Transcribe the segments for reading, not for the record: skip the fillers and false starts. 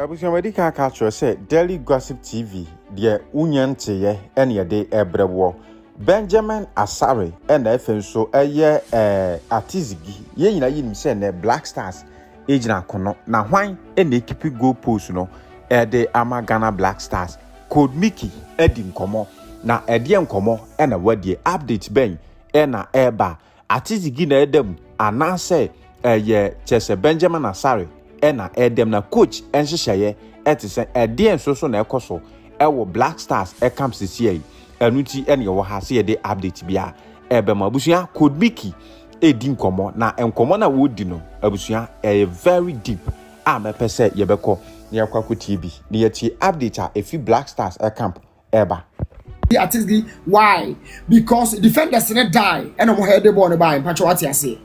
Abusia wedi ka catch say Daily Gossip TV de unyanteye ene de ebrebo Benjamin Asare ene efenso eye Zigi ye nyina yinim say ne Black Stars ejina kono na hwan ene ekipi goal post no de Ghana Black Stars Code Mickey edi nkomo na edi nkomo ene wadie update ben ena eba Zigi na edem anase ye chese Benjamin Asare ena edem na coach enhyehyeye etise edien so na ekoso ewo Black Stars camp sisi enuti ene wo ha se de update bia ebema abusua Code Mickey edi nkomo na nkomo na wodi no abusua very deep amepese yebeko na yakwako TV na yeti update a efi Black Stars camp eba Zigi. Why? Because defenders ne die and I'm head the ball by what you say.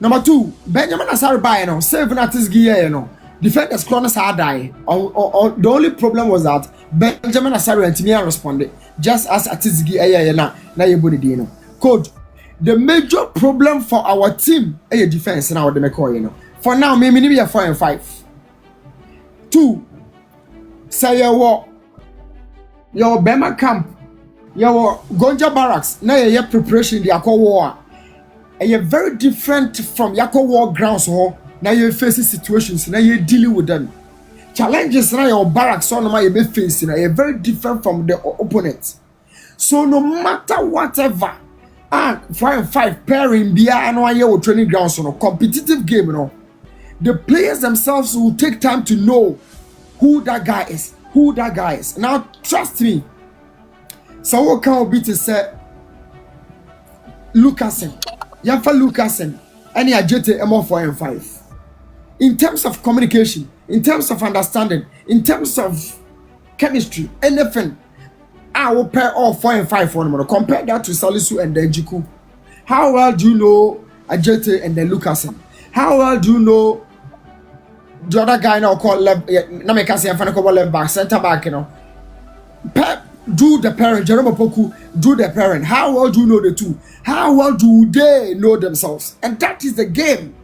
Number 2, Benjamin Asare by no save Zigi defenders corners are die. The only problem was that Benjamin Asare and Timia responded just as Zigi na yebodi Coach, the major problem for our team is defense now the McCoy for now maybe be a 4 and 5. 2, say your Bema camp, your Gonja barracks, now your preparation the Akko war. And you're very different from Yako war grounds. Now you're facing situations, now you're dealing with them. Challenges now your barracks, so now you're facing, you're very different from the opponent. So no matter whatever, 4 and 5 pairing, be a training grounds on a competitive game, the players themselves will take time to know who that guy is. Now trust me. So what can be to say Lucasen, Yafa Lucasen, any ajete MO 4 and 5. In terms of communication, in terms of understanding, in terms of chemistry, anything, I will pair all 4 and 5 for them. Compare that to Salisu and then Jiku. How well do you know Ajete and then Lucasen? How well do you know the other guy now called left? Now me can say I'm call left back, center back. Pep do the parent, Jerome Poku do the parent. How well do you know the two? How well do they know themselves? And that is the game.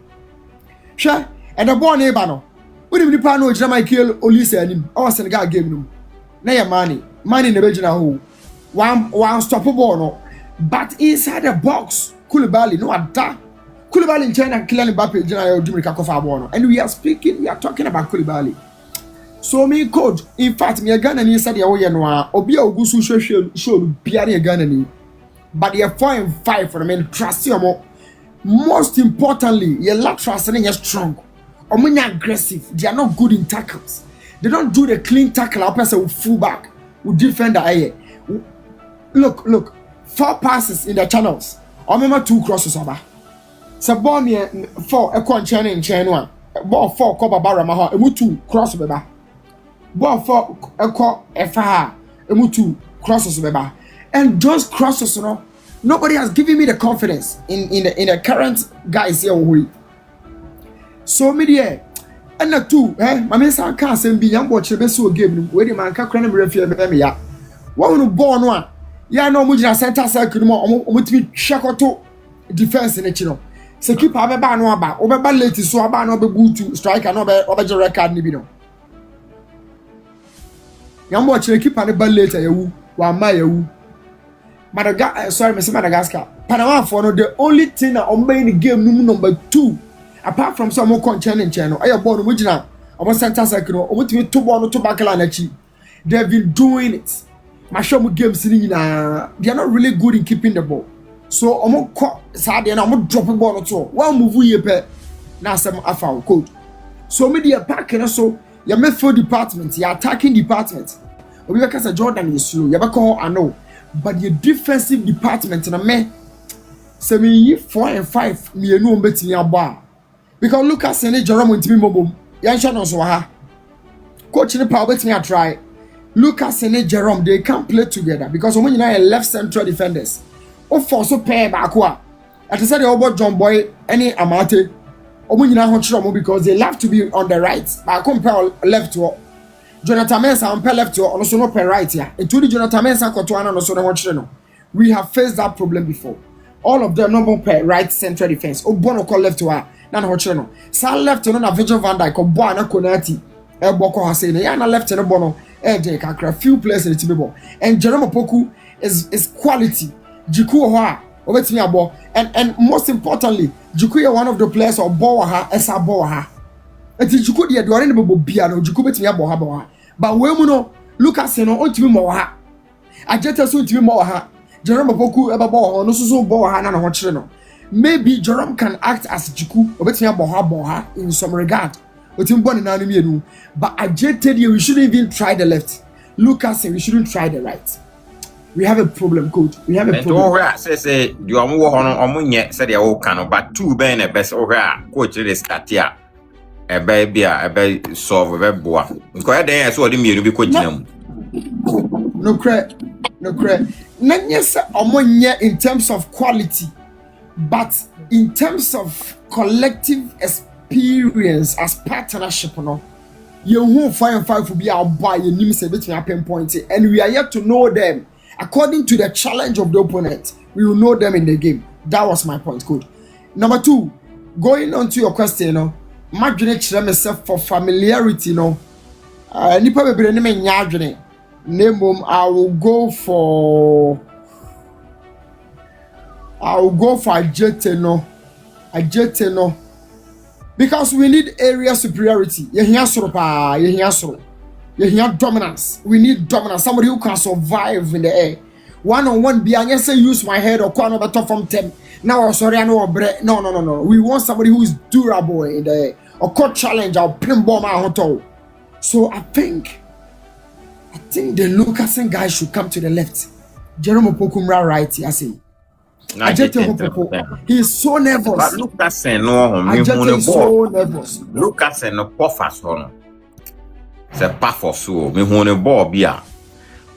Sure. And the boy neighbor no. We didn't know Jama kill Olise and him. Our Senegal game no. Now your money in the regional hole. One stoppable no. But inside the box, Koulibaly no ada. Koulibaly in China killing Mbappe General Dumika Kofa Bono. And we are talking about Koulibaly. So me coach, in fact, me Ghana ni said ya oye no obi ogusu show biare Ghana ni. But they are 4 and 5 for them. Trust you. Most importantly, your lack trust and you're strong. Omunya aggressive. They are not good in tackles. They don't do the clean tackle. Our person will full back, will defend the air. Look, 4 passes in the channels. Or remember 2 crosses over. So ball me 4 a chain in chain 1. Ball 4 cover barama. Emu 2 cross beba. Ball 4 a far. Emu 2 crosses beba. And those crosses, nobody has given me the confidence in the current guys here. So media and the 2, my man can't send me young watch the best game. Where the man can't cram me ya. One born one. Ya no mujina center circle more me check to defense in it. So keep a ban no about over late so about no be good to strike and over record nibino. Young watch the keep on the ball later you one my Madagascar. Panama for no the only thing that on the game number 2, apart from some more channel. I born original. I was center circle. I want to 2 ball to back line. They've been doing it. My show games they are not really good in keeping the ball. So I'm gonna sad and I'm gonna drop a ball or 2. One move we pay now some after code. So media pack and also your midfield department, your attacking department. We because a Jordan is slow. You ever call I know. But the defensive department na me say me 4 and 5 me enu mbeti ya ba because Lucas and Jerome ntimi mobom yan sha no so ha coach ni pa obeti ya try Lucas and Jerome they can't play together because omo nyina left central defenders o force pair back a at say the obo John Boy any Amate omo nyina ho kire omo because they love to be on the right but compare left to Jonathan Mensah on left or also no per right here. It told Jonathan Mensah Kotuana no so no. We have faced that problem before. All of them no per right central defense. Obono call left to her. na ho kire no sa left no na Virgil van Dijk obo na Konati e boko ha say na na left no bo no e dey kakra few players in the team bo and Jerome Opoku is quality Jiku ho a obetimi abo and most importantly Jiku is one of the players of bo ha esa bo ha eti Jiku dey do ne bo bia no Jiku betimi abo ha but we mu no Lucas no ontimi mo ha Ajete so ontimi mo ha Jerome Opoku ebe bo no so bo ha na ho kire no maybe Jerome can act as Jiku obetimi abo ha in some regard otim bo ne na no mienu but Ajete we shouldn't even try the left Lucas we shouldn't try the right. We have a problem, coach. We have a problem. Where say you are more on yet said the old can but two ben a best over coach this cat here. A baby a baby solve a boa. Quite there so the meal be coaching. No credit. Not yes in terms of quality, but in terms of collective experience as partnership, no. You who 5 and 5 will be our buy your name say between pinpoint and we are yet to know them. According to the challenge of the opponent, we will know them in the game. That was my point, coach. Number 2, going on to your question, imagine myself for familiarity, nipa bebre ne me nyadwene. Name I will go for Ajete no. Because we need area superiority. You hear dominance. We need dominance. Somebody who can survive in the air. One-on-one, be I say use my head or corner better from 10. Now, sorry, I know. No. We want somebody who is durable in the air. Or court challenge or pin bomb hotel. So I think the Lucasen guy should come to the left. Jerome Opokumra right, I say. He is so nervous. But Lucasen no, so nervous. Lucasen no puffers on. Se pafo so me hu ne ball bia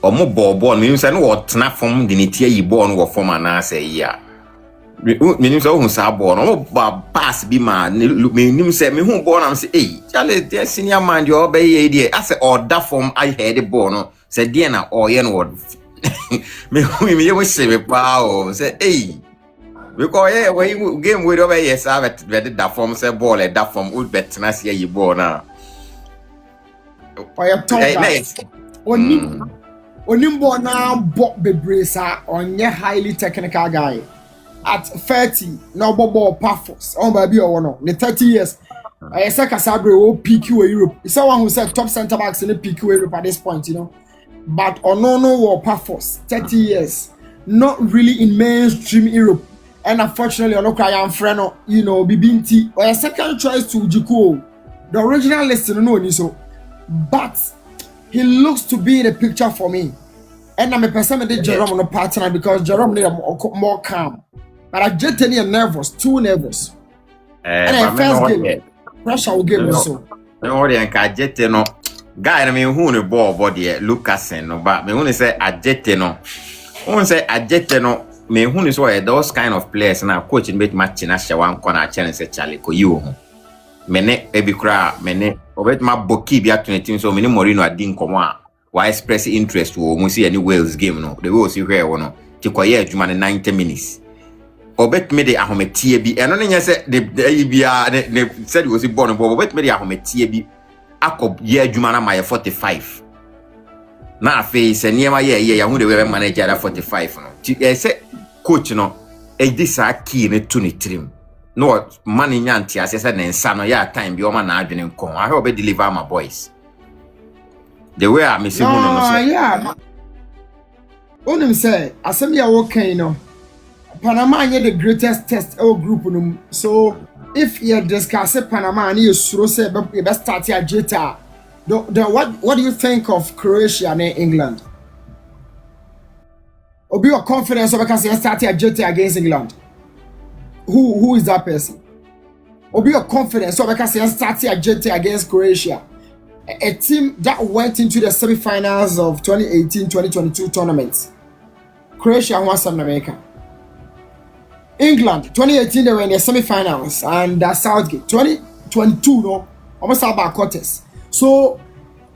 omo ball me say no wotena form de ne tie yi ball no wo form ana say ya me nim say hu sa ball no mo pass bi ma me nim say me hu ball na say chale the senior man de obey dey ase order form I head ball no say dey na oye no me hu me ye wo se me pa o say because we game we obey yes have that form say ball that form would bet na say yi ball na or your top guys. Onimbo na bok bebresa onye highly technical guy. At 30, no ball perfect. On baby or no. The 30 years. I say Casabre will PQ Europe. It's someone who said top center backs in the PQ Europe at this point, But Onono war perfect. 30 years. Not really in mainstream Europe. And unfortunately, Onoka friend, Bibinti or a second choice to Juku. The original list, no, so. But he looks to be in the picture for me. And I'm a person that Jerome no partner because Jerome need more calm. But I just tell you nervous, too nervous. And I first game, pressure will give me so. No, I just no. Guy, I mean, who the ball body Lucasen no, but me who say Ajete no. Who say Ajete no. Me who is why those kind of players now coaching make match in a one corner challenge say Charlie ko you. Mene ebikra mene obet ma boki bia 20 so mene Morino adin komo a wa express interest wo mu see any Wales game no the way see hwe wo no ti koye adwuma ne 90 minutes obet me de ahometie bi eno ne nya se de bia ne said we see born bo obet me de ahometie bi akob ye adwuma na my 45 na afi se niema ye ya hu de we manager da 45 no ti se coach no e di sa key ne to ne trim no money nyanti as said nensa no ya time bi o ma na adwene nkon I hope deliver my boys the way I miss no yeah onim say asem ya wo kan no Panama is the greatest test our group no so if you discuss Panama and you say be start your jeta what do you think of Croatia and England or be your confidence over can start your jeta against England. Who is that person? Or be your confidence so because they started against Croatia, a team that went into the semi-finals of 2018-2022 tournaments. Croatia won South America. England 2018 they were in the semi-finals and Southgate 2022 no almost about quarters. So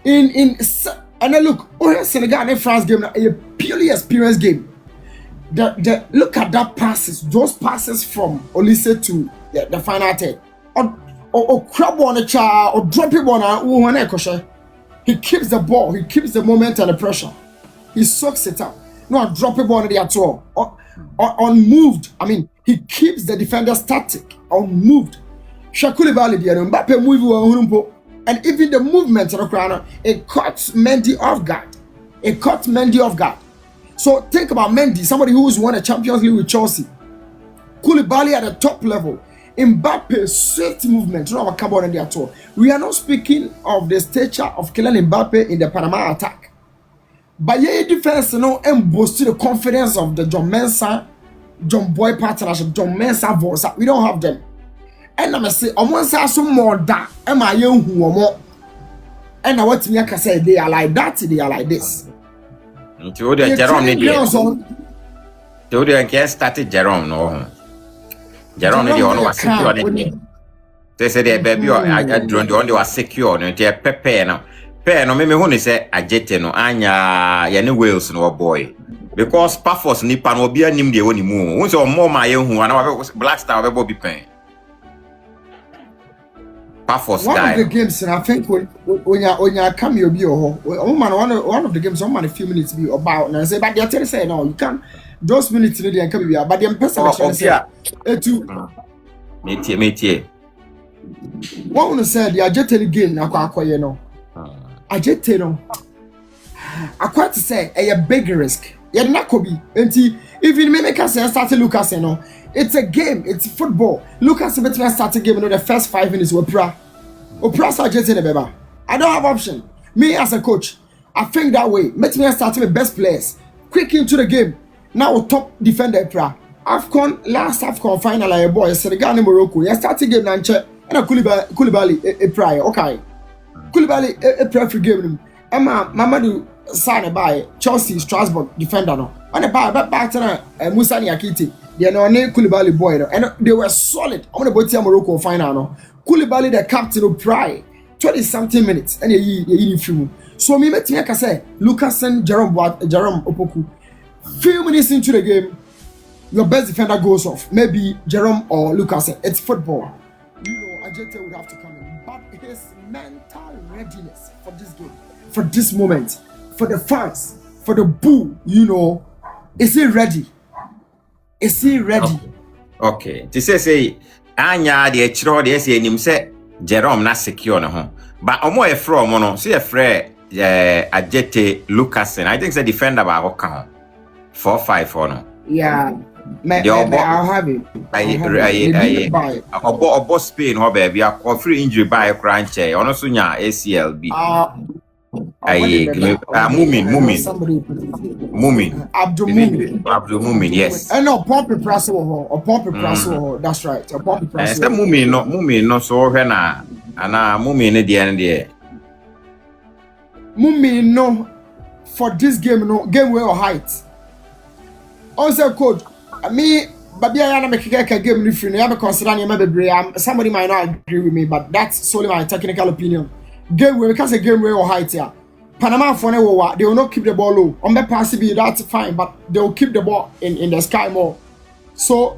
in and then look, Senegal and France game a purely experienced game. Look at that passes, those passes from Olise to the final 10. or crab on a child or drop it on a he keeps the ball, he keeps the moment and the pressure. He soaks it up. No, drop it on the at all. Or unmoved. I mean, he keeps the defender static, unmoved. Shakuli Bali Mbappe move and even the movement of the crown, it caught Mendy off guard. So think about Mendy, somebody who's won a Champions League with Chelsea. Koulibaly at the top level. Mbappe swift movement. No, come on at all. We are not speaking of the stature of Kylian Mbappe in the Panama attack. But yeah, defense no and boast the confidence of the John Mensah, John Boy partnership, John Mensah voice. We don't have them. And I'm say, on one side some more that am I young who more. And I want me to say they are like that, they are like this. Jerome can't start Jerome no. Jerome the one was secure. They said the baby I drone the one was secure no te pepe no. Pe no me hu say agete no anya ya ne Wales no boy. Because Pafos nipa no obi anim de woni mu. Won say o more ma ye hu ana Black Star we bo bi pen. Pafos one guy. Of the games, and I think when you come, you'll be one of the games, a few minutes be about. And I say, but they say no, you can't. Those minutes in the can be but the person say, Métier. What want to say the agitated game now? You know, agitated. I quite to say a big risk. You're not could be. And even me can say start to look at no. It's a game. It's football. Look at the start a game. The first 5 minutes were Opera agitated baby. I don't have option. Me as a coach, I think that way. Let me start with best players. Quick into the game. Now top defender pra. Last AFCON final a boy Senegal and Morocco. You start the game and Koulibaly a prior. Okay. Koulibaly a prefer game. Emma Mamadou Sane by Chelsea Strasbourg defender no. And a back to Musani Akiti. They are no Koulibaly boy no. And they were solid. I'm going to Morocco final no. Koulibaly the captain of Pride 20-something minutes and you film. So me met me can say Lukasen Jerome Opoku. Few minutes into the game, your best defender goes off. Maybe Jerome or Lukasen. It's football. You know, Ajete would have to come in. But his mental readiness for this game, for this moment, for the fans, for the boo, you know, is he ready? Is he ready? Okay. To say anya the chiro the say nim say Jerome na secure no ho. But omo e from no, say e frɛ Ajete Lukasen. I think say defender ba go kan 4-5 no. Yeah. I'll have it. Obo Spain ho baby a free injury by crunch ono so nya ACLB. Mumin. Abdul Mumin, yes. And no Pompey Praso. That's right. A Pompey Praso. Mumin no so hwe na ana Mumin ne de ne de. Mumin no for this game no game way or height. Also coach, me baby I na make game ni free no be consider na bebre. Somebody might not agree with me, but that's solely my technical opinion. Game way because a game way or height here. Panama for they will not keep the ball low. On the pass be that's fine, but they will keep the ball in the sky more. So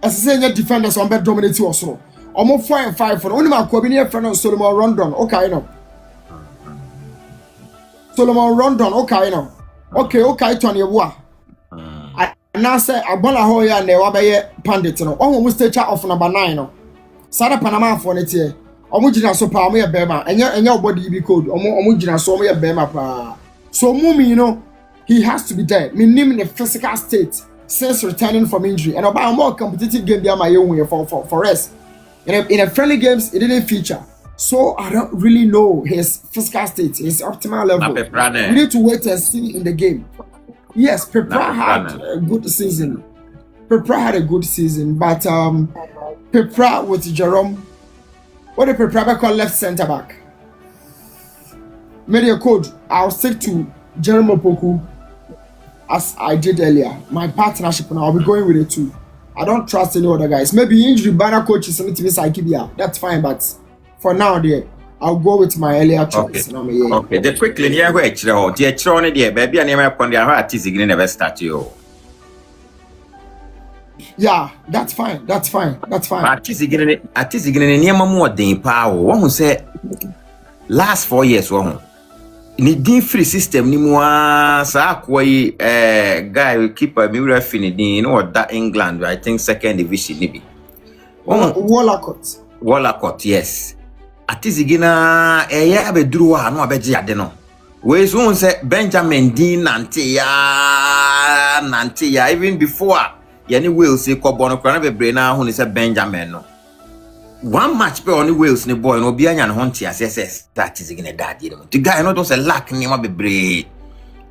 as I say, defenders on bet dominate also. Almost 4-5 for only my combination friend of Solomon Rondon. Okay, no. Solomon Rondon, okay, no. Okay, Tony Wa. I now say Abona Hoya and the Wabaye Pandit. No, almost stage off number 9. No, Sada Panama for it here. Omujina so pa me bema and your body be code omujina so me bema pa. So Mumi, you know, he has to be there. Me name the physical state since returning from injury and about a more competitive game there my own way for us. In a friendly games it didn't feature. So I don't really know his physical state, his optimal level. We need to wait and see in the game. Yes, Pepra had a good season. But Pepra with Jerome. What the Pepra call left center back? Media code. I'll stick to Jerome Opoku as I did earlier. My partnership, and I'll be going with it too. I don't trust any other guys. Maybe injury banner coaches need to be Saikibia. That's fine, but for now, there I'll go with my earlier choice. Okay. The quickly near where the chron there, baby, and never upon the Zigi never start you. Yeah, that's fine. That's fine. That's fine. Artist again near more than power. One who said last 4 years, one. Ni din free system ni mwa sa akwai guy keeper mi wura fini din you know that England I think second division ni bi Wallacott yes artist gina ya be duru ha no abeje ade no we so say Benjamin din nante ya even before yani Wales say ko bono kra na bebre na hu ni say Benjamin no one match pe on Wales ni boy no obi anya no honte assess that is gina daddy no the guy no don say lack ni ma bebre e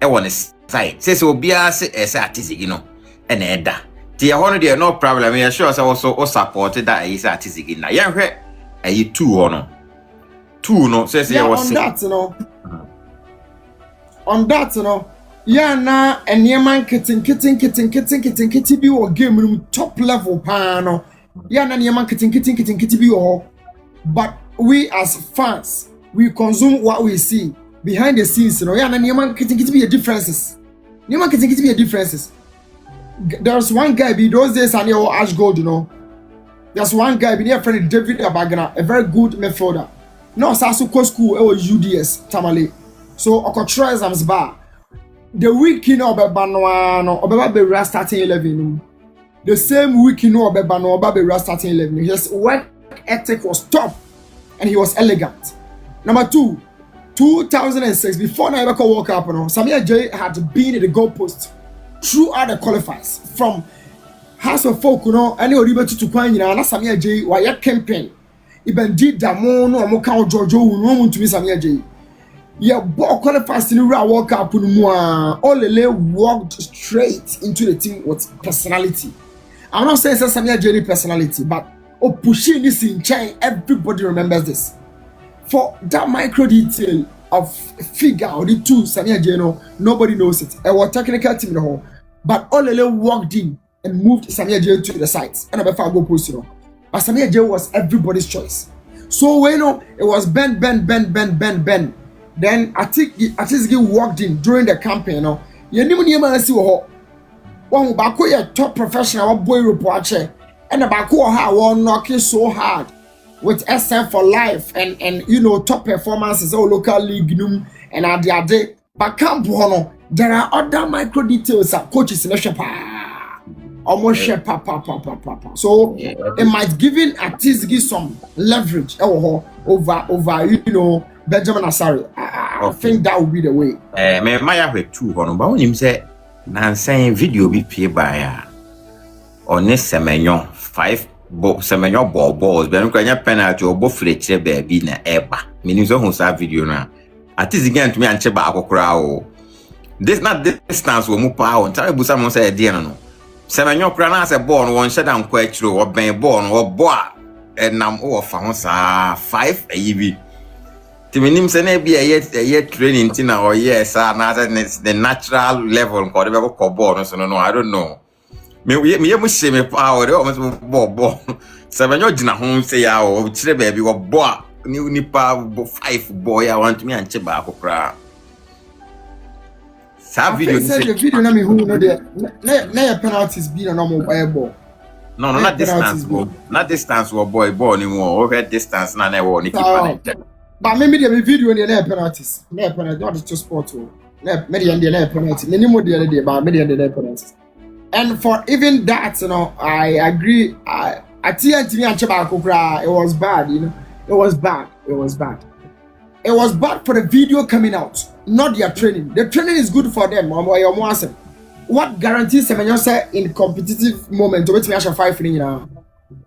won side say obi a say artist no e na eda ti ya hono dey no problem ya sure say also o support that is artist gina ya hwe ayi two no say yeah, was on that no yeah na enyeman kitten bi wo game room top level pa no yeah na enyeman kitten bi wo but we as fans we consume what we see behind the scenes no yeah na enyeman kitten be differences there's one guy be those days and your Ash Gold, you know. There's one guy be near friend David Abagana, a very good midfielder. No, Sasuko school or UDS Tamale. So Okotra exams bar. The week you know Bebano or Beba starting 11. The same week you know Bebano Beba starting 11. His work ethic was top and he was elegant. Number 2, 2006, before Naibako woke up, Samia J had been at the goalpost throughout the qualifiers from House of Folk, any Oriba to Kwanya, and Samia J, why your campaign. Even did Damon or Mokao Jojo, no to Miss Samia J. Yeah, ball qualifiers in the walk up, all the walked straight into the team with personality. I'm not saying Samia J personality, but pushing this in chain, everybody remembers this. For that micro detail of figure or the two Samia J, nobody knows it. I was technical team in the hall. But Olele walked in and moved Samia J to the sides. And I go post, But Samia J was everybody's choice. So when it was Ben. Then I think he walked in during the campaign. You never see what one back a top professional boy report and the back one knocking so hard with SM for life and top performances all local league and at the day. But camp there are other micro details that coaches in the shop. Almost share papa. So it might giving Zigi some leverage over Benjamin Asare. I think that would be the way. Me maya hwe two hono ba wonim say nansan video bi pie by on Semenyo 5 Semenyo balls be nko nya penalty obo frechire ba bi na eba menim so hu sa video na Zigi antumi anche ba akokora o this not distance wo mu pa o ntare busa mo say de no Semenyo kra na say ball no won sheda nko akiro wo ben ball no wo bo a enam wo fa ho sa 5 ayibi Timinim sene bi a training tina or yes na the natural level ko de be ko ball no so no I don't know me mu she me power o mo ball Semenyo gina ho say ya o kire ba bi wo bo a ni pa 5 boy I want me anche ba akokra sa video ni say the video na me who no there na penalties be no mo ball no not distance ball not distance boy ni mo over distance na wo ni keeper but maybe the video in the penalties. No penalty, not to sport. Maybe in the penalty. Many more the other day, but maybe in the penalties. And for even that, I agree. I think it was bad. It was bad. It was bad for the video coming out, not their training. The training is good for them. What guarantees Semenyo say in competitive moments?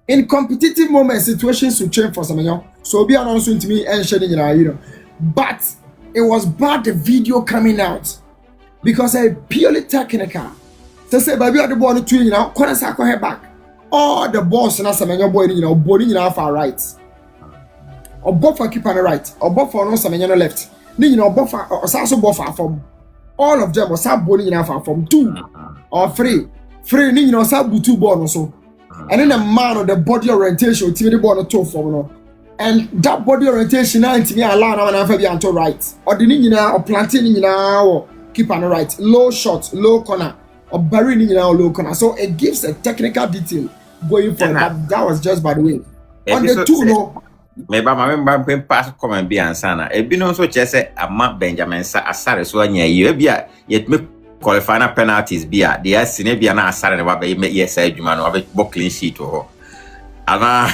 In competitive moments, situations will change for Semenyo. So be announcing to me and shedding, But it was bad the video coming out because I purely technical. So say, baby, the ball to corner circle head back. All the balls and Semenyo boy, bowling far right. Or both for keeper on the right, or both for no Semenyo left. Both or also both from all of them was bowling far from 2 or 3. 3, sabu 2 ball also. And then the man of the body orientation, the ball on 2 from and that body orientation now to me allow now and be to right or the or planting or keep on the right, low shot, low corner, or burying in our local. So it gives a technical detail going forward. But that was just by the way. On the two, no. Maybe my member pass comment be answer. A bino so chese a map Benjamin Asare so anya you be yet me qualify na penalties be a the sine be na Asare ne ba be yes adwuma no be book clean sheet ho. Ana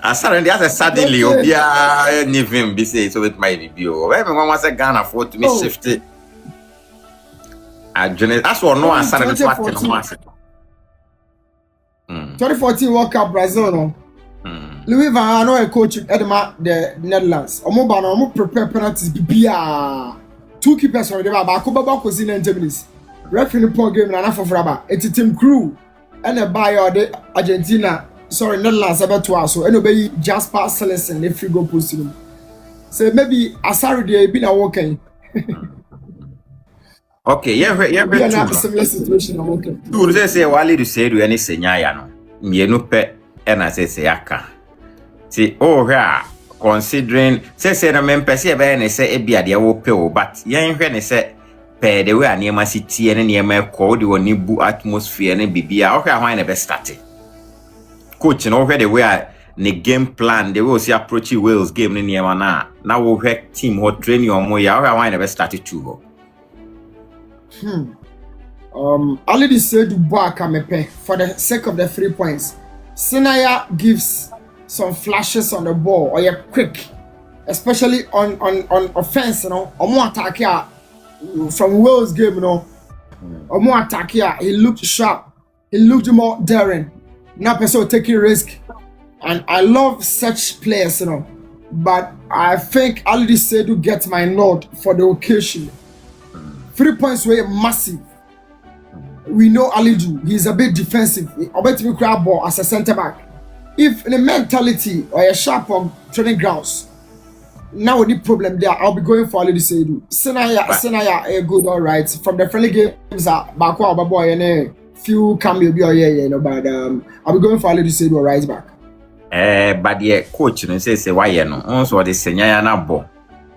Asare dey as suddenly obi a nivim be say so it might be o. When me wan say Ghana for to me shift it. That's what no Asare be what no ase. 2014 World Cup Brazil no. Louis van Gaal a coach at the Netherlands. Omo no omo prepare penalties bibia. Two keepers on the back. Baba was in 90 minutes. Referee poor game na for fraba. It's team crew and a buyer the Argentina. Sorry, Netherlands about to us. So anybody Jasper Celeson if you go post him. So maybe Asare dey been a working. Okay, yeah, we are not a similar situation. Okay. Tu say wali do say do any senyaya no. Mienu pe and I say aka. See, oh, yeah, considering, say, no men per se, and say, a beer, the old pill, but young when they say, pay the way near my city and near my code, you need boo atmosphere and be okay, I never started. Coaching over the way the game plan, they will see approach Wales game near mana. Now we'll have team or train you on more, I never started to go. Already said to back for the sake of the 3 points. Sinaya gives some flashes on the ball or you're quick, especially on offense, you know, or more attack here from Wales game, you know, or more attack here. He looked sharp, he looked more daring, not person taking risk, and I love such players, you know. But I think already said to get my nod for the occasion. 3 points were massive. We know Alidu, he's a bit defensive. I bet we grab ball as a center back. If the mentality or a sharp on training grounds, now the problem there, I'll be going for Alidu Seidu. Senaya, good, all right. From the friendly games, Bakwa, boy, and a few cameo, you know, but I'll be going for Alidu Seidu right back. But the coach says, why, you know, also the Senaya na bo.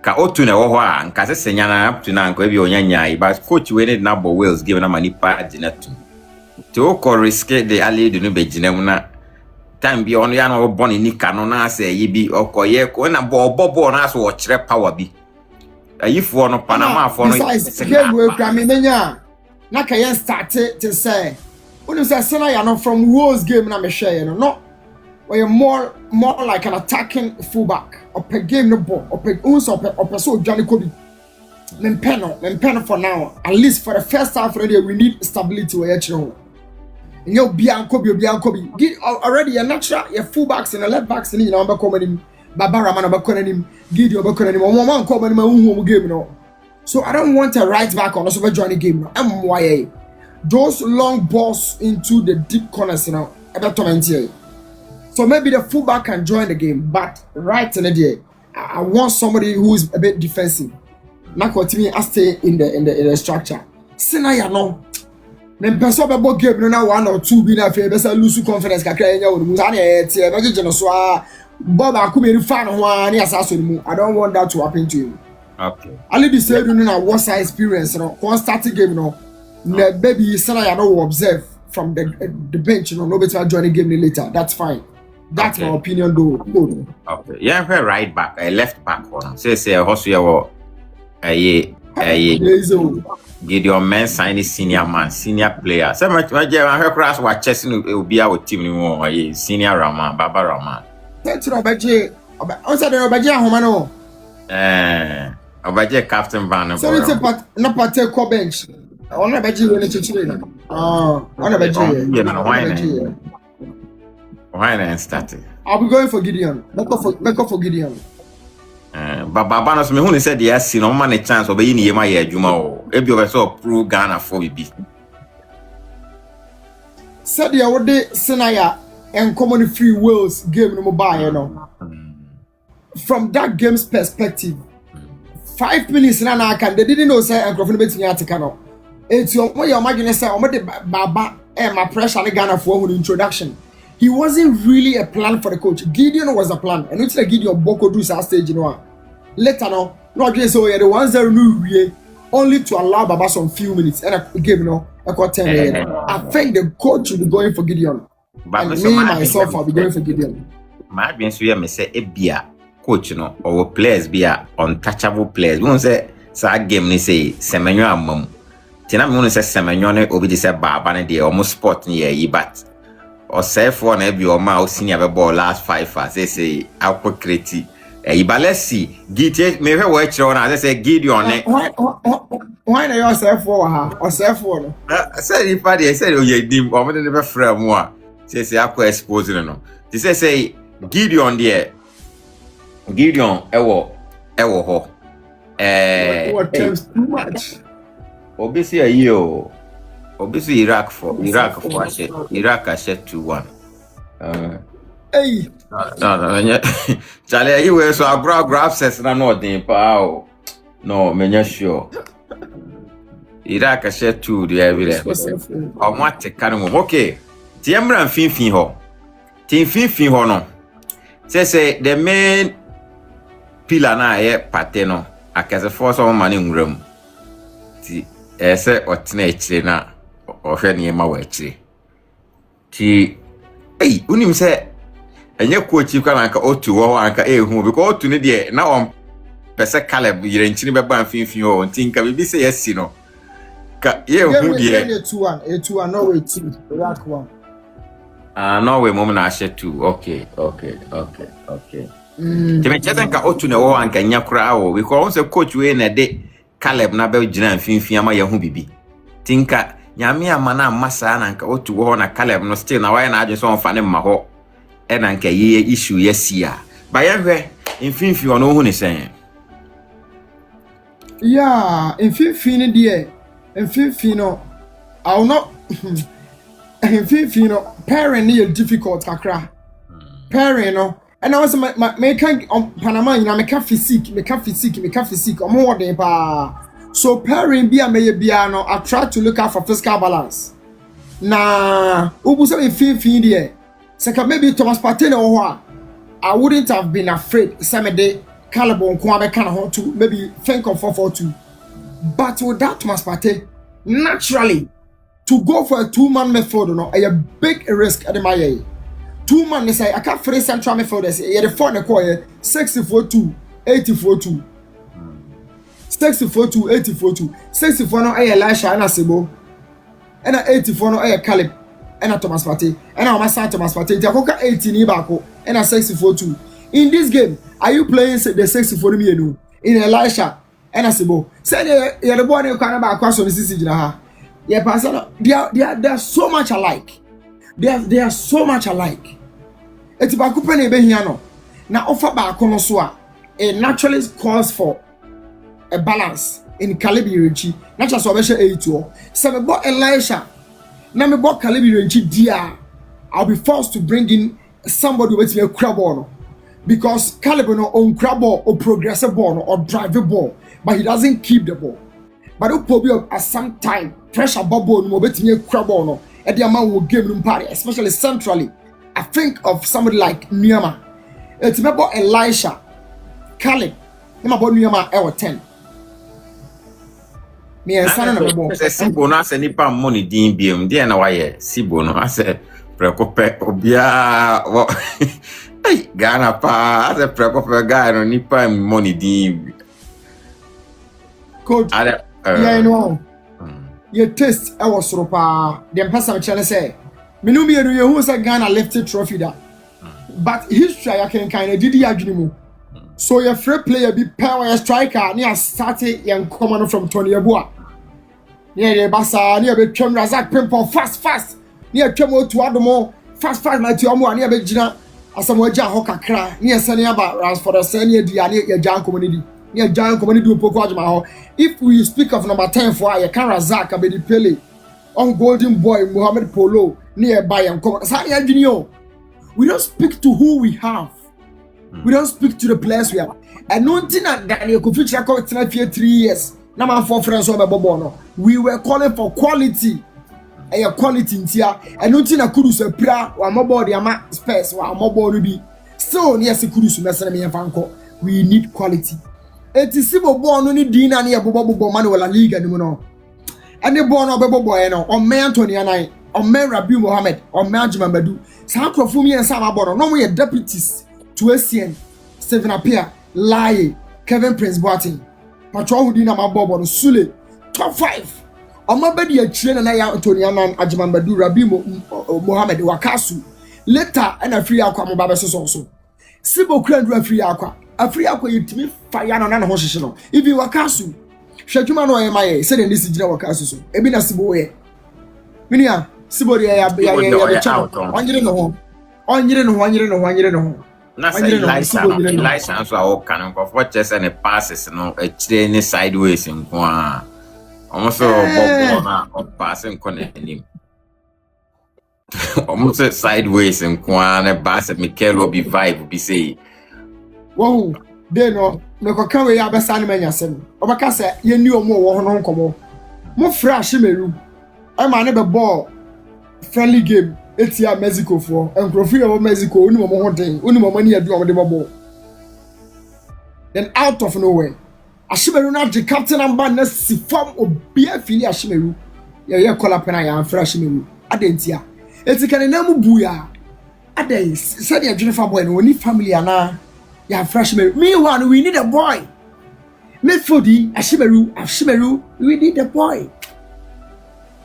Ka otu na wo a nka se senya na up to na nka bi onyanya but coach we need na bo Wales give na mani pa gina to ko risk the ali do no be gina mu na time bi ono ya no bo ni ka no na ase yi bi okoye ko na bo na so wo kire power bi ayifo no Panama fo no game we kwa me nya na ka yen start to say when say Senaya no from Wales game na me share no or you're more like an attacking fullback or per game no ball or per so Johnny Kobe. Mempeno for now. At least for the first half already we need stability where you and you'll be Kobe. Get already a natural your fullbacks and the left backs and you know coming Barbara man about him, Gideon about him, one coming my own game no. So I don't want a right back on the Super Johnny game no. MYA. Those long balls into the deep corners you know about Tomantier. So maybe the fullback can join the game, but right in the day, I want somebody who is a bit defensive. Not continue to stay in the structure. Senaya no. Then person be game no na 1 or 2 be na fe be say lose confidence kakra nya wo mu. Sa na e tie be gege no so a Bob akumeri fan ho ani asaso mu. I don't want that to happen to you. Okay. Ali be say no na what side experience no. Kon start game no. Na baby Senaya no observe from the bench no better join the game later. That's fine. That's my opinion though. Okay. Yeah, right back, left back one. Say Hosuya Gideon men sign senior man, senior player. So much her class was chessing will be our team anymore. Senior Rama, Baba Rama. That's Robaji. Also the Robaji Homano. Obaje Captain Van. So it's a not part co bench. On a Baji when it's on a Baji. Why not starting? I'll be going for Gideon. Back up for Gideon. But Baba me who said yes, no man a chance of being in my Juma or if you ever saw pro Ghana for be. Said the other day, Senaya and common free Wales game no mobile, you know. From that game's perspective, 5 minutes na can they didn't know say and profit in Atikano. It's your way imagine say Baba and my pressure Ghana for introduction. He wasn't really a plan for the coach. Gideon was a plan. And it's like Gideon Boko do some stage, you know. Later no just so the ones that knew only to allow Baba some few minutes and a game, you know. I got 10 million. I think the coach will be going for Gideon. But And me myself, I'll be going for Gideon. My admin so me say ebia coach no or players be untouchable players. We won't say game ni say Semenyo amam. Tina me won't say Semenyo ne obi say baba ne dey almost sport ni yi but or say for na be o ma o senior be ball last 5 hours say akwa create but let's see Gite me hwe we kire na say Gideon ne why na you say for ha or say for no say if I say o ye dim o me de be frɛ mu a say akwa expose no they say Gideon there Gideon ewo ho what tells too much obisi ayo obisi Iraq for Iraq ashe 2-1 hey no chale you so agro access na no din pa o no menya sure Iraq ashe 2 there be there o mo ateka no okay ti emra mfinfin ho ti mfinfin ho no say the main pillar na ye pate no akase for so man nwuram ti say otena echire na ohwe ne ma wa echire ti unim say enye coach kwa anka otu wo anka ehu because otu ne de na on pese Caleb yire nchini be ban finfin ho ntinka bibi say yes no ka ye hu de 2-1 no way 2 Iraq 1 no way mom na ashe 2 okay Teme chetanka otu ne wo anka nya kura wo because say coach we na de Caleb na be gina mfinfin ama ye hu bibi tinka nyame amana amasa na anka otu wo na Caleb no still na why na adwe so on fa ne ma ho e na anka ye issue yesia ba ye hwe mfinfin ono hu ne sen yeah mfinfin de mfinfin no I will not mfinfin no parent ni difficult kakra parent no and I was my can on Panama you know me ka physique omo wode pa so parent bia me bia no I try to look out for physical balance na ubu so mfinfin de say maybe Thomas Partey no ho I wouldn't have been afraid some day Caleb nko abeka na ho to maybe think of 4-4-2 but without Thomas Partey naturally to go for a 2-man midfield no a big risk at the Maye 2-man is I can't free central midfielders the 4 na call 60-4-2 80-4-2 60-4-2 80-4-2 64 no Elisha and Asebo and 84 no Caleb and Thomas Partey and I must Thomas Partey Jacoka 18 bako and 64-2 in this game are you playing the 64 me in Elisha and Asebo say the boy you can ba kwaso ni sisi jina ha yeah pastor they are so much alike they are so much alike eti ba kupe na ebe hia no na offer ba ko no so a it naturally calls for a balance in Calibre Renchi na cha so be she 8 se me bo Elisha na me bo Calibre Renchi dia I'll be forced to bring in somebody with me crab ball because Calibre no on crab ball or progressive ball or drive ball but he doesn't keep the ball but it probably at some time pressure bubble no bet me crab ball no e the man will game room party especially centrally I think of somebody like Niyama it's about Elisha Caleb him about Niyama I 10 me and son of ball Sibo no ase nipa money din biem de na waye Sibo no ase prekope obia hey Ghana pa ase prekope guy no nipa money din coach yeah you know your taste I was soro pa dem person me chele say me no me you who say Ghana lifted trophy that but history I can kind of didi adwene mu so your free player be power striker near started young common from Tony Abua near the basa near be twem Razak Pimpon fast near twem o to adomo fast my to amu near be gina asamo agya ho kakra near sene aba Ransford sene dia near jan community near jan community poko adwuma ho if we speak of number 10 for you can Razak abedi Pele on Golden Boy Mohamed Polo near by and come we don't speak to who we have. We don't speak to the players we have. And no thing that you could feature 3 years. Now my 4 friends on Bobono. We were calling for quality. And quality in here. And no thing I could say pra or mobile the space or mobile be. So yes, we need quality. It is simple born only dinner near Bobo Manuel Liga no. Any born or bebo boy no or me Anthony and I or me Rabi Mohammed or me Ajima Badu. Sa Krofumi and Sam Abono no more deputies to ACN Stephen Apia Lai Kevin Prince Boateng Patro who dina mabobo no Sule top 5 on my bedi a train na ya Anthony and Ajima Badu Rabi Mohammed Wakasu later and a free aqua mobile so Sibo Kran free aqua a free aqua yitimi fire no na ho hye no even Wakasu Shaduma no emaye said this is Wakasu so ebi na Sibo ye minia Sibo ya onyire no na say license so a kan ko for chese ne passes no a chire ni sideways nko a almost bobo na o pass nko na nim almost sideways nko a na bass Mikel Obi vibe bi say wow de no me ko kan we ya be san manya sem obaka se ye ni omo wo ho no nkomo mo fra Shimeru e ma ne be ball friendly game etia Mexico for enkrofie of Mexico uni mo ho den uni mo mani adu o de ball then out of nowhere Shimeru na the captain number na si form obi afili Shimeru ye call up na ya fra Shimeru adentia etika na mu buya adai said ya Jennifer boy no ni family ana ya freshman. Meanwhile, we need a boy. Midfield, Ashimeru, we need a boy.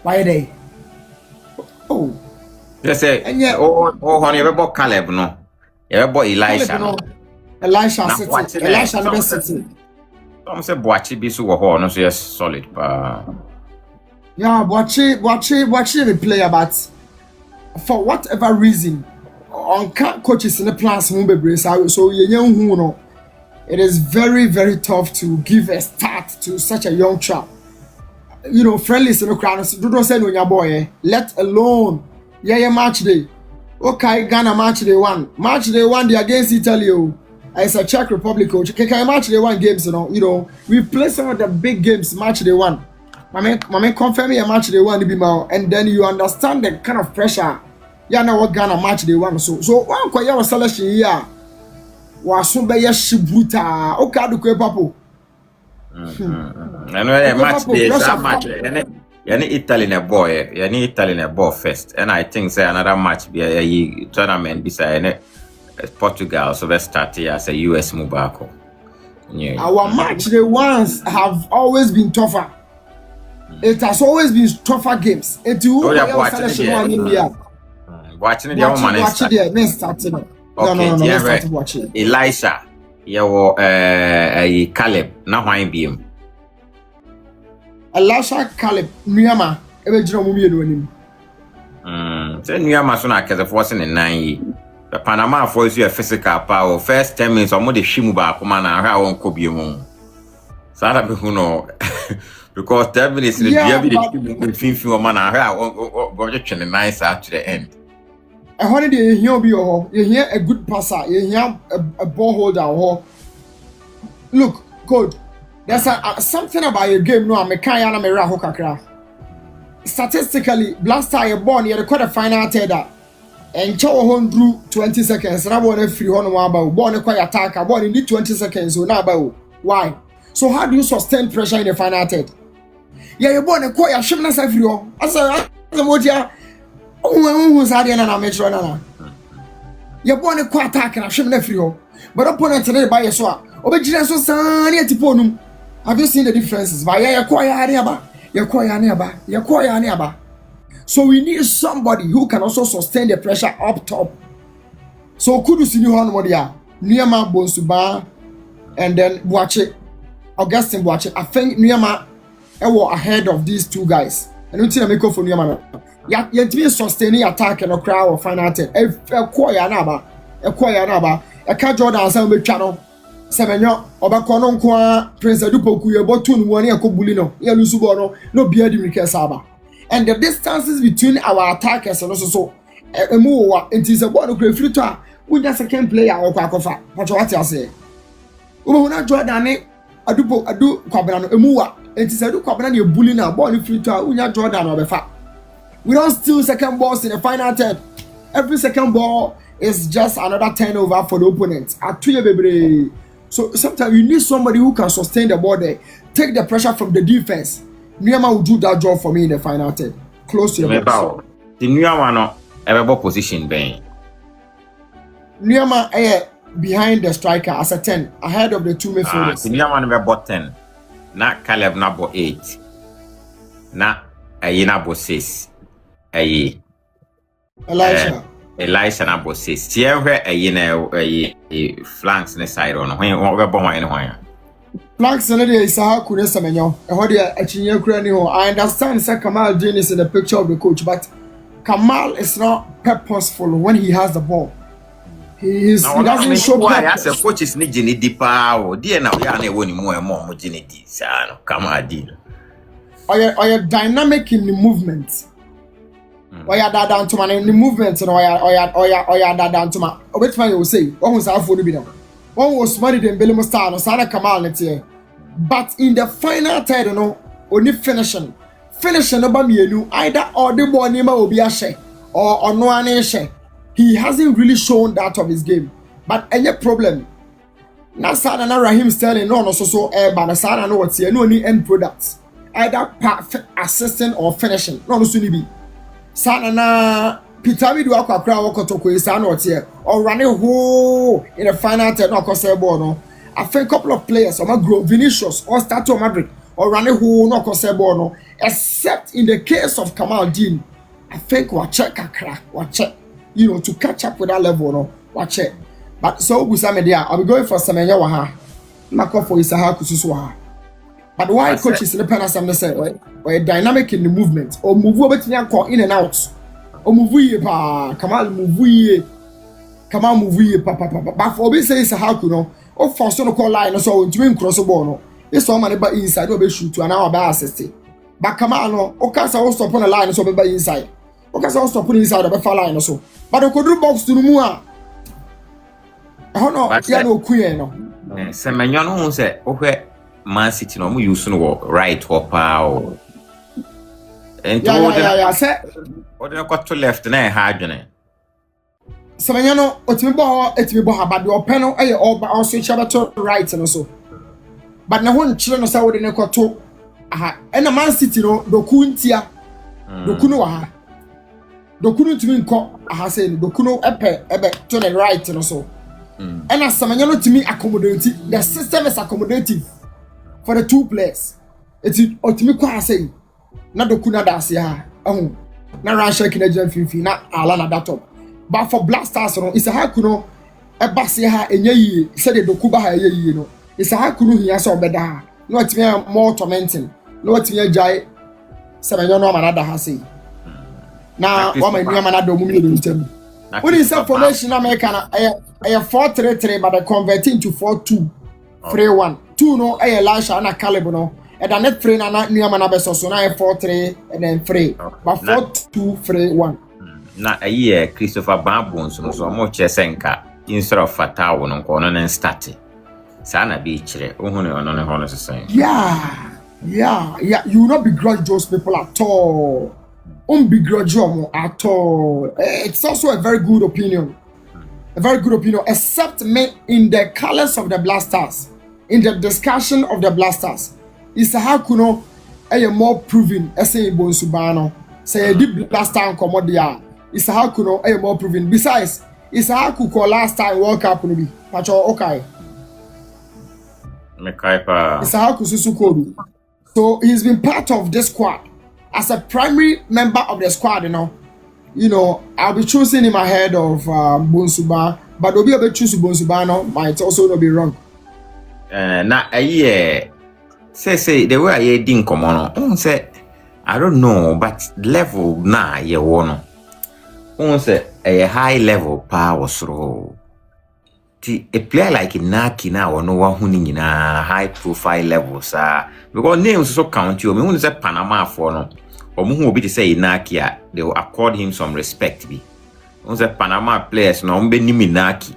Why are they? Oh. Yes, honey, you ever Caleb, no? You ever Elisha? No? Elisha never City. Some say Boachi be so no, so yes, solid, but yeah, Boachi the player, but for whatever reason. On coaches in the plans so it is very, very tough to give a start to such a young chap. You know, friendlies in the crowd, don't say no your boy, let alone match day. Okay, Ghana match day one. Match day one, they against Italy. It's a Czech Republic coach. Can match day one games, you know, we play some of the big games match day one. My man confirm me a match day one to be more, and then you understand the kind of pressure. Ya na what Ghana match they want so one kwaya was selection here was so be shibuta o ka do ko papo match dey that match yani Italy na boy yani Italy na ball first and I think say another match be a tournament beside Portugal so we start here as a US Mubako. Our match the ones have always been tougher. It has always been tougher games. Watching the woman is okay, Elisha, you Caleb, now why be him? Elisha Caleb, Nuyama, ever Jerome him. Then Nuyama soon as a force in 9 the Panama force you a physical power, first 10 minutes or more the Shimuba, command and how on could be moon. So I don't know because 10 minutes in the between man and how going nice after the end. A holiday here be you hear a good passer, you hear a ball holder. Look, good. There's something about your game no Mekaya Mera Hokakra. Statistically, last time you born you record a final tether and Chow drew 20 seconds. And I want a free one about born a quiet attack. I want in the 20 seconds. So now about why? So how do you sustain pressure in the final tether? Yeah, you born a quiet shipness every year. As a who's adding an amateur nana. You're born a quiet attack and I shouldn't have free. But opponent today by your swap. Obejina so sunny at Tiponum. Have you seen the differences? By your quiet nearby. So we need somebody who can also sustain the pressure up top. So could you see you on what they are? Niyama Bonsuba and then Boache, Augustine Boache. I think Niyama were ahead of these two guys. And you see a make for Niyama. Yet be sustaining attack and a crowd or final ten. A quiet naba. A cat Jordan Sambe channel. Semenyo Obakono Kwa Prince Adupoku, you bought 2 1 year Kobulino, Yalusubono, no beard in Saba. And the distances between our attackers and also so a more it is a ball of great flutter. We just a can player or Kwakofa. What I say? Una Jordan Adu Kwabano, a moa, it is a do Kwaban, you bullying a ball of flutter, Una Jordan or Befa. We don't steal second balls in the final 10. Every second ball is just another turnover for the opponent. At 2 baby. So sometimes you need somebody who can sustain the ball there, take the pressure from the defense, Niyama will do that job for me in the final third. Close to the box. The Niyama no ever position bang. Niyama behind the striker as a 10, ahead of the two midfielders. The Niyama never 10. Na Caleb na 8. Na na 6. Elisha na 6. Tie hwe flanks ne side on. When we bo hwan ne hwan. Flanks ne dey Isaac ne Semenyo. E dey achinye kura ni ho. I understand say Kamal Dean is in the picture of the coach, but Kamal is not purposeful when he has the ball. He doesn't show purpose. As a coach is need deeper or dear now ya na woni mo geneti sa no Kamal Dean. Or you're dynamic in the movement. Or you're down to man in the movement, or you're down to man. Or which one you will say? One was our phone be now. One was money than Billy Mustar or Sana Kamal next year. But in the final third, only finishing about me, either or the ball name will be a share or no one share. He hasn't really shown that of his game. But any problem. Nasana na Raheem Sterling no so but Nasana no what's here, no any end products. Either assisting or finishing. No soon be. Sana na Peter do akwa wakotoko is not here or running whole in the final third no cause ball no. I think a couple of players or grow Vinicius or Stato Madrid or running whole no cause ball no. Except in the case of Kamal Dean, I think watch check, to catch up with that level no. Watch it. But so Busamedia, I'll be going for Semenya Waha. Mako for Isaha Kususwaha. But why coaches in the pen as I'm say, or dynamic in the movement, or move over to in and out, or move Kamal move papa. But for me say Isaha Kuno, or for so call line or so to win cross a ball. This one man by inside will be shoot to an hour by assist. But Kamal no, Okasa also upon a line so by inside. Okasa also put inside of a far line or so. But I could do box to the Mua. I don't know, no queer no. Semenyo no say, okay. Man City no mu use no right or power. And yeah, say what do you got to left na hard ne. Semenya no otimi bo but the panel all switch over to right and so. But na won chire no say wo de ne kwato aha and Man City no doku ntia. Doku no aha. Doku no timi nko aha say doku no ebe to the right and so. And as Semenya no timi accommodate, the system is accommodative for the two players. It's ultimately quite say na doku na dase ha na Russia Canadian fifi na ala na that up. But for Blasters no it's a hakuno e base ha enye yi say the doku ba ha yi no it's a hakunu hiya so obeda no atime more tormenting no atime jai Semenyo no manada ha say na wa ma nua manada mu mi do ntam when is formation America na 4-3-3 but they convert into 4-2-3-1 2 no Elisha na Caleb no and the net free na nua na beso so na 4-3 and then 3 but 4-2-3-1 na Christopher Babons no so mo chesenka instead of Fatawo no ko no nen start sana be chire ohun ono ne hono so say yeah you will not begrudge those people at all begrudge them at all. It's also a very good opinion except me in the colors of the Blasters, in the discussion of the Blasters. Isahakuno more proven essay Bonsubano say a deep Blaster and Commodia. Isahakuno more proven. Besides, Isahaku call last time World Cup will be Pacho okay. Isahaku Susukobi. So he's been part of this squad as a primary member of the squad. You know, I'll be choosing him ahead of Bonsuba, but Obi will choose Bonsubano might also not be wrong. Na say the way I didn't come on. Say I don't know, but level na ye wono. Say a high level power throw. A player like Inaki now or no one who in a high profile level, sir. Because names so count you. Me say Panama for no. Or who will be to say Inaki, they will accord him some respect. Be. On the Panama players no mbe ni Inaki.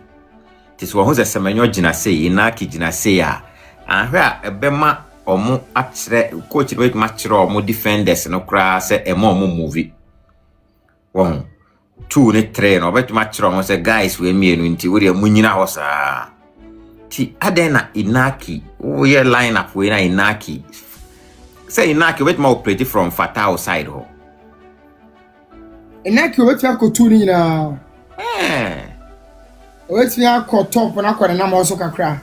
This one who's a Semenyo Jina say Inaki Jina say ya. And where a bema or more actually coach with match or more defenders no cry say a more movie. 1 2 ne 3 no bet match wrong say guys we me nti we munyina hosa ti adena Inaki we line up we na Inaki say Inaki wait more operate from Fatah side ho. Inaki wait me ko tuni na. Wait me ko top na ko na mo so kakra.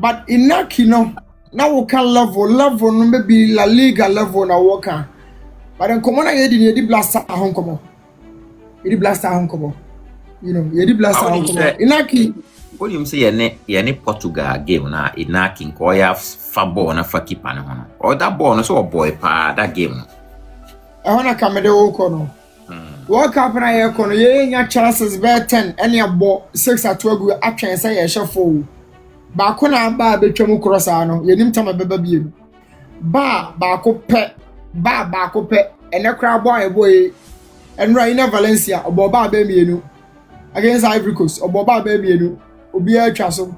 But Inaki no na wo kan level no maybe La Liga level na wo kan. But then come on yedi blaster ahon komo. Yedi blaster ahon komo. You know, yedi blaster ahon komo. Inaki what do you say ye Portugal game na Inaki ko ya fa ball na fa keeper na hono. Or that ball no so boy pa that game no. I wanna come de wo ko no. World Cup na ye ko no ye nya chances be 10 any abo 6 at 12 atwen say ye shefo. Ba ko na ba be twam cross ano ye nim tama beba biem. Ba ko pe ene kra boy enra ina Valencia obo ba mienu against Ivory Coast obo ba mienu obi a twa so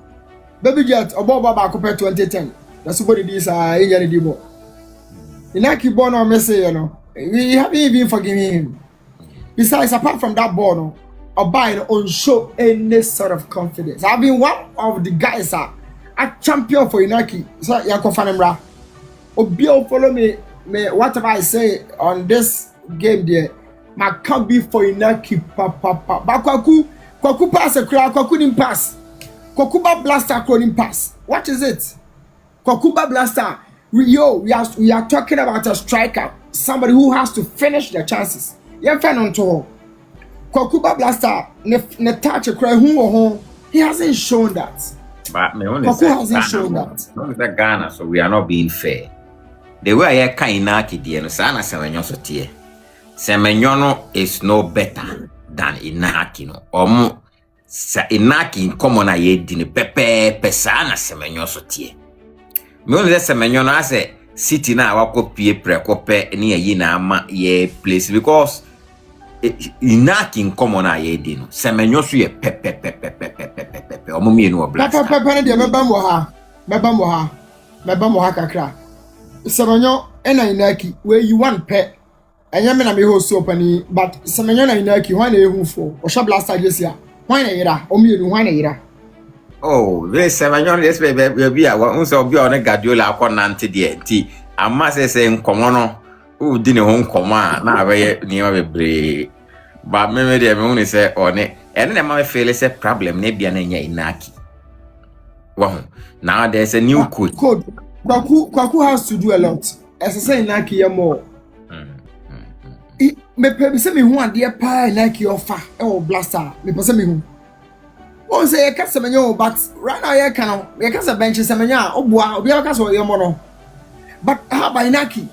baby jet obo ba ko pe 2010 that's what it is enya ne dibo Inaki born on Messi you know we haven't even forgiven him. Besides, apart from that ball, no, Oba on show any sort of confidence. I've been one of the guys a champion for Inaki. So Yako Fanemra. Obio follow me whatever I say on this game there. My can't be for Inaki papa. But Kwaku pass a crowd, Kwaku didn't pass. Kwakuba blaster couldn't pass. What is it? Kwakuba blaster. We are talking about a striker, somebody who has to finish their chances. Yeah, fan on to Kwakuba blaster ne touch a cry who he hasn't shown that. But me only Kwaku hasn't shown that. No, that Ghana, so we are not being fair. The way I can Inaki the no sana semenyo so tie. Semenyo is no better than Inaki no. Omo sa Inaki in common aye di ne pepe sana semenyo so tie. Me only semenyo no ase City na wako pie prekope ni ayi na ama ye place because Inaki in common aye di no. Semenyo so ye pepe omo mi enu obla. Pepe ne de meba mo ha kakra. Semenyo ena Inaki where you want pe. Enya me na me ho so pani but Semenyo na Inaki hwan na ehu fo. O sha blaster jesia. Hwan na yira? O mi enu hwan na yira? Oh, this Semenyo yes be a unso obi on Guardiola akonnante de enti amma se nkomo no u di ne ho nkomo a na abaye niam bebre ba me de me hu ni se one ene na ma feel say problem na bia na nya Inaki wow now there's a new coach Kwaku has to do a lot as I say Inaki ya more me pe se me hu ade pa Inaki offer e wo blaster me pe se me hu oh say you can Semenyo but right now you can bench Semenyo obua obi aka so yemono but how about Inaki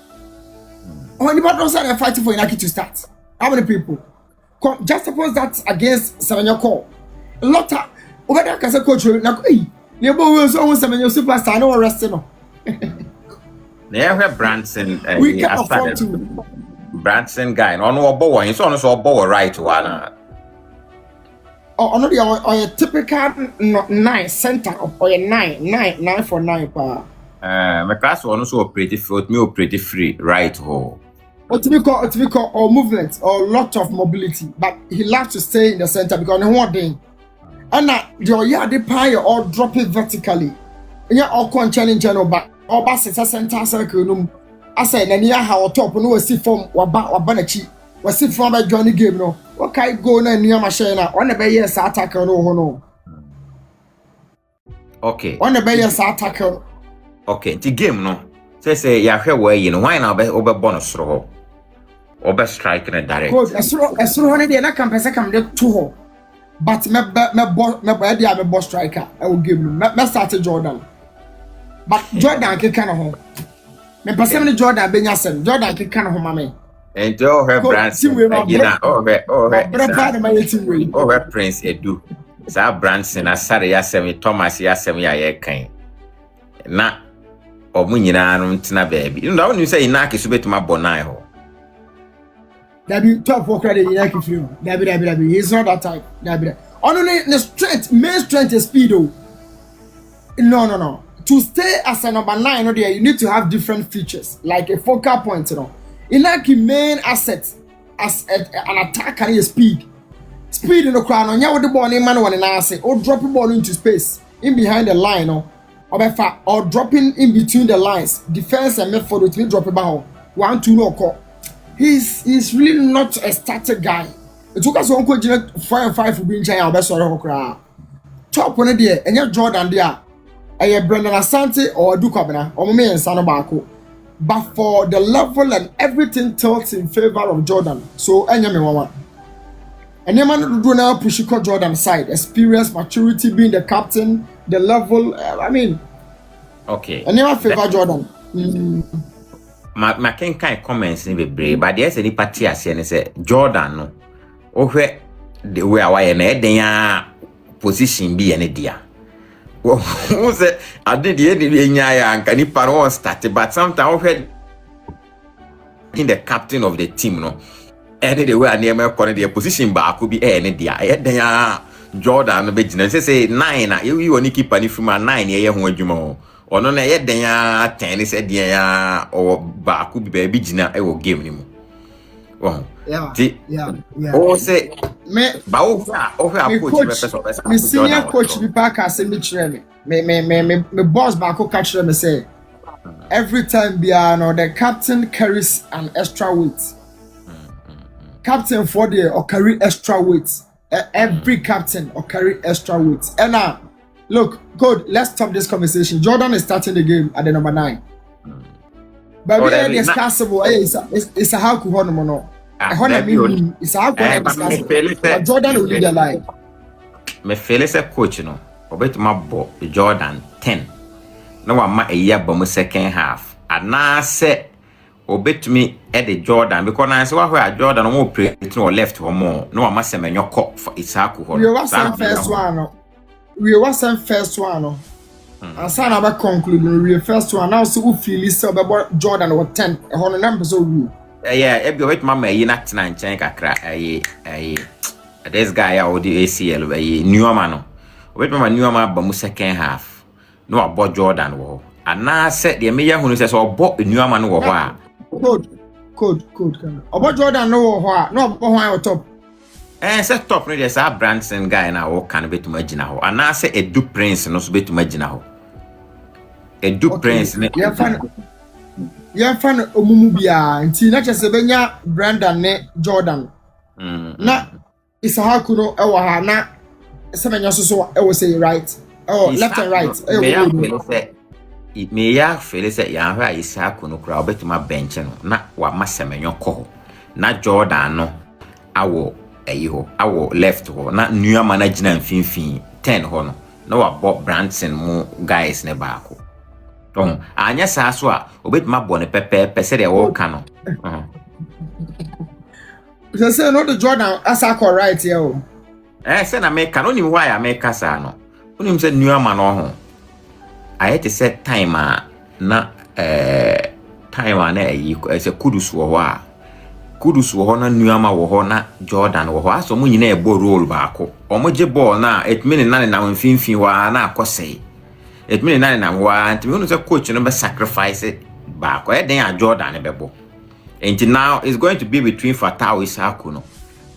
when the battle are fighting for Inaki to start how many people just suppose that against Semenyo call a lot of over there can say coach na eh you bo so Semenyo superstar no rest no they have Branson we can afford to Branson guy no obo one so obo right one no the typical 9 center or a 9 for 9 pa my class one also operate field me operate free right ho what we call or movement or lot of mobility but he loves to stay in the center because no one thing and your yard pie or drop it vertically yeah or con challenge no back or bass center circle no I said na near how top no see from waba na chi wasi from by Johnny game no what kai go na near machine na on the be yes attack no ho no okay on the be yes attack okay the game no say ya hwe we yi no why na obe bonus ro ho obe strike na direct good esro ne de na kan pese kam de to ho but me dia me boss striker I will give me start Jordan but Jordan ke kan ho me pese me Jordan be nya sem Jordan ke kan ho ma me and you have Branson again oh Prince Edu sa Branson Asare ya sem Thomas ya sem ya ye kan na omu nyina no ntina baabi ndo wonu say Inaki so betuma bonai ho dabi top for credit Inaki free dabi he's not that type dabi only the strength main strength is speed oh no to stay as a number 9 no there you need to have different features like a focal point you know Inaki main asset as an attacker is speed in the crowd no nya with the ball in man one na say or drop the ball into space in behind the line no obefa or dropping in between the lines, defense and midfield with me drop about 1-2 no call. He's really not a starter guy. It took us 4 and 5 for being giant best or top one there and Jordan there. I Brendan Asante or Dukabena or me and Sanobako. But for the level and everything tilts in favor of Jordan. So anyame mama. And the man do now push Jordan side. Experience, maturity, being the captain, the level. I mean, okay. And never favor Jordan. My king kind comments in the brave, but there's any party as and say Jordan no. Oh where the way I am position be any dear. Who said I did the end and can you parole started, but sometimes in the captain of the team no. Any the way I near my corner the position back could be any dear. Jordan be say 9 you only keep any from a 9 year when you or no na yet then 10 said yeah or back could be baby jina I will give him. Oh yeah. Oh say Me coach me senior coach be back as me train me boss back ko catch me say every time the captain carries an extra weight. Captain for the or carry extra weight. Every captain or carry extra weight. And now look, good. Let's stop this conversation. Jordan is starting the game at the number 9. But we are discussable. It's a how to hold him no. It's a how to discussable. Jordan will lead the line. Me feel say coach no. Obet my bo Jordan 10. No one ma a year but second half. And now say obet me at the Jordan because I say where Jordan more play to left or more. No one must say me your for Isaku. We was first one. We was first one. And so about conclude we first one now so we feel is about Jordan or 10 100 numbers so we yeah e wait mama e na tina nchen kakra this guy out the ACL Newman no wait mama Newman ba mu second half no about Jordan wo and now said the meya hunu say so about Newman wo ho a code about Jordan no wo ho a no about top set top no there's a Branson guy na wo kan betu magina ho and now say Edu Prince no so betu magina ho Edu Prince ne ya fan omumu bia nti na chese benya Brandon ne Jordan na Isahaku no ewo ha na semenya so ewo say right left and right me ya feel say ya ha Isahaku no kura obetuma bench no na wa masemenyo ko na Jordan no awo awo left ho na Newman na gina mfimfin 10 ho no na wa Bob Branson mu guys ne baako anya saa so a obetuma bone pepe se de wo ka no say no the Jordan Asare right here o say na me ka no ni why America saa no unim say Newman no ho ayete set time na time na say kudus wo ho a kudus wo ho na Newman wo ho na Jordan wo ho aso mu nyina e bo role baako omoje ball na it mean na mfimfin wa na akosei it mean na wa nti me say coach no be sacrifice back or then Jordan bebo and now it's going to be between Fatau Isaku no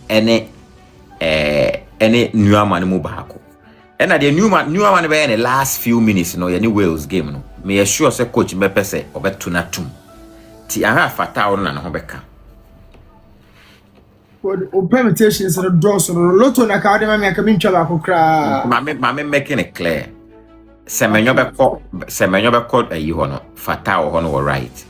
any Newman mu baako and the Newman be in the last few minutes no any Wales game no me sure say coach be pese obeto na tum ti aha Fatau no na ho beka for permutations the draws no lotto na ka dem me ka min twala kokra ma making it clear Semenyo be called a no Fatau hono right.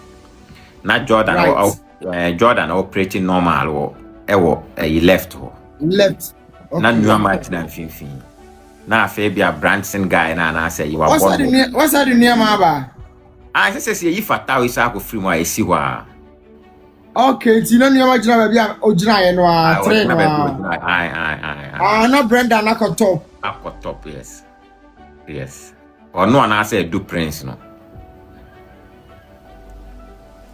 Not Jordan right. Jordan operating normal or left ho. Left. Okay. Not New Martin and Finfin. Now Fabia Branson guy na say you are what's that in near Maba? I say you Fatau is a free my see wa. Okay, you know near Jabia Ojina no train. No Brenda na top. Up top, yes. Or no one say do Prince no.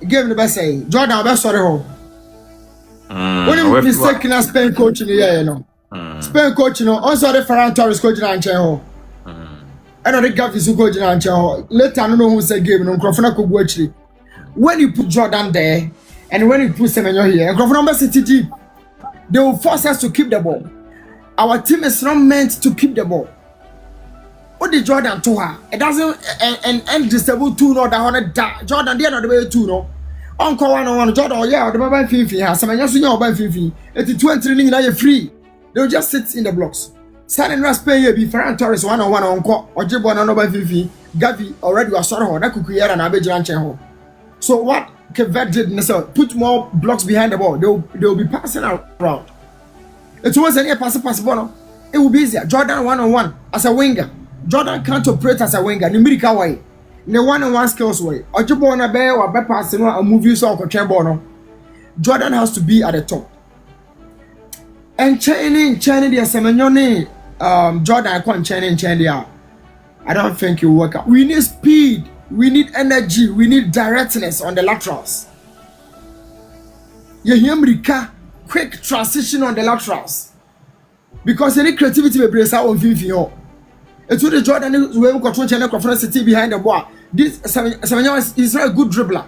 Give the best say Jordan be sorry ho. When you mistake na Spain coach in here you know. Spain coach no on sorry Ferran Torres coach na nche ho. I know the gap is coach na nche ho. Later I don't know who say game no Crofona ko go actually. When you put Jordan there and when you put Semenyo here, Crofona be sit deep. They will force us to keep the ball. Our team is not meant to keep the ball. what the Jordan to her? It doesn't and disable two no that Jordan the other way two no. Uncle one Jordan, yeah, the mobile fifi has some yes, you know, fifi. It's 20 now you're free. They'll just sit in the blocks. Sudden rest pay be Ferran Torres 1-on-1 on or Jibon on over fifi. Gavi already was sort of that could create an average rancher. So what Kevet did, put more blocks behind the ball. They'll be passing around. It was any pass ball. It will be easier. Jordan 1-on-1 as a winger. Jordan can't operate as a winger. Numerical way. In the 1-on-1 skills way. Or you born a bear or by passing or move you so Jordan has to be at the top. And Chaining the Semenone, Jordan I can't chain I don't think it will work out. We need speed, we need energy, we need directness on the laterals. You hear me? Quick transition on the laterals. Because any creativity will brace out on VV. It's what the Jordan will control channel conference behind the ball. This Semenyo is not a good dribbler.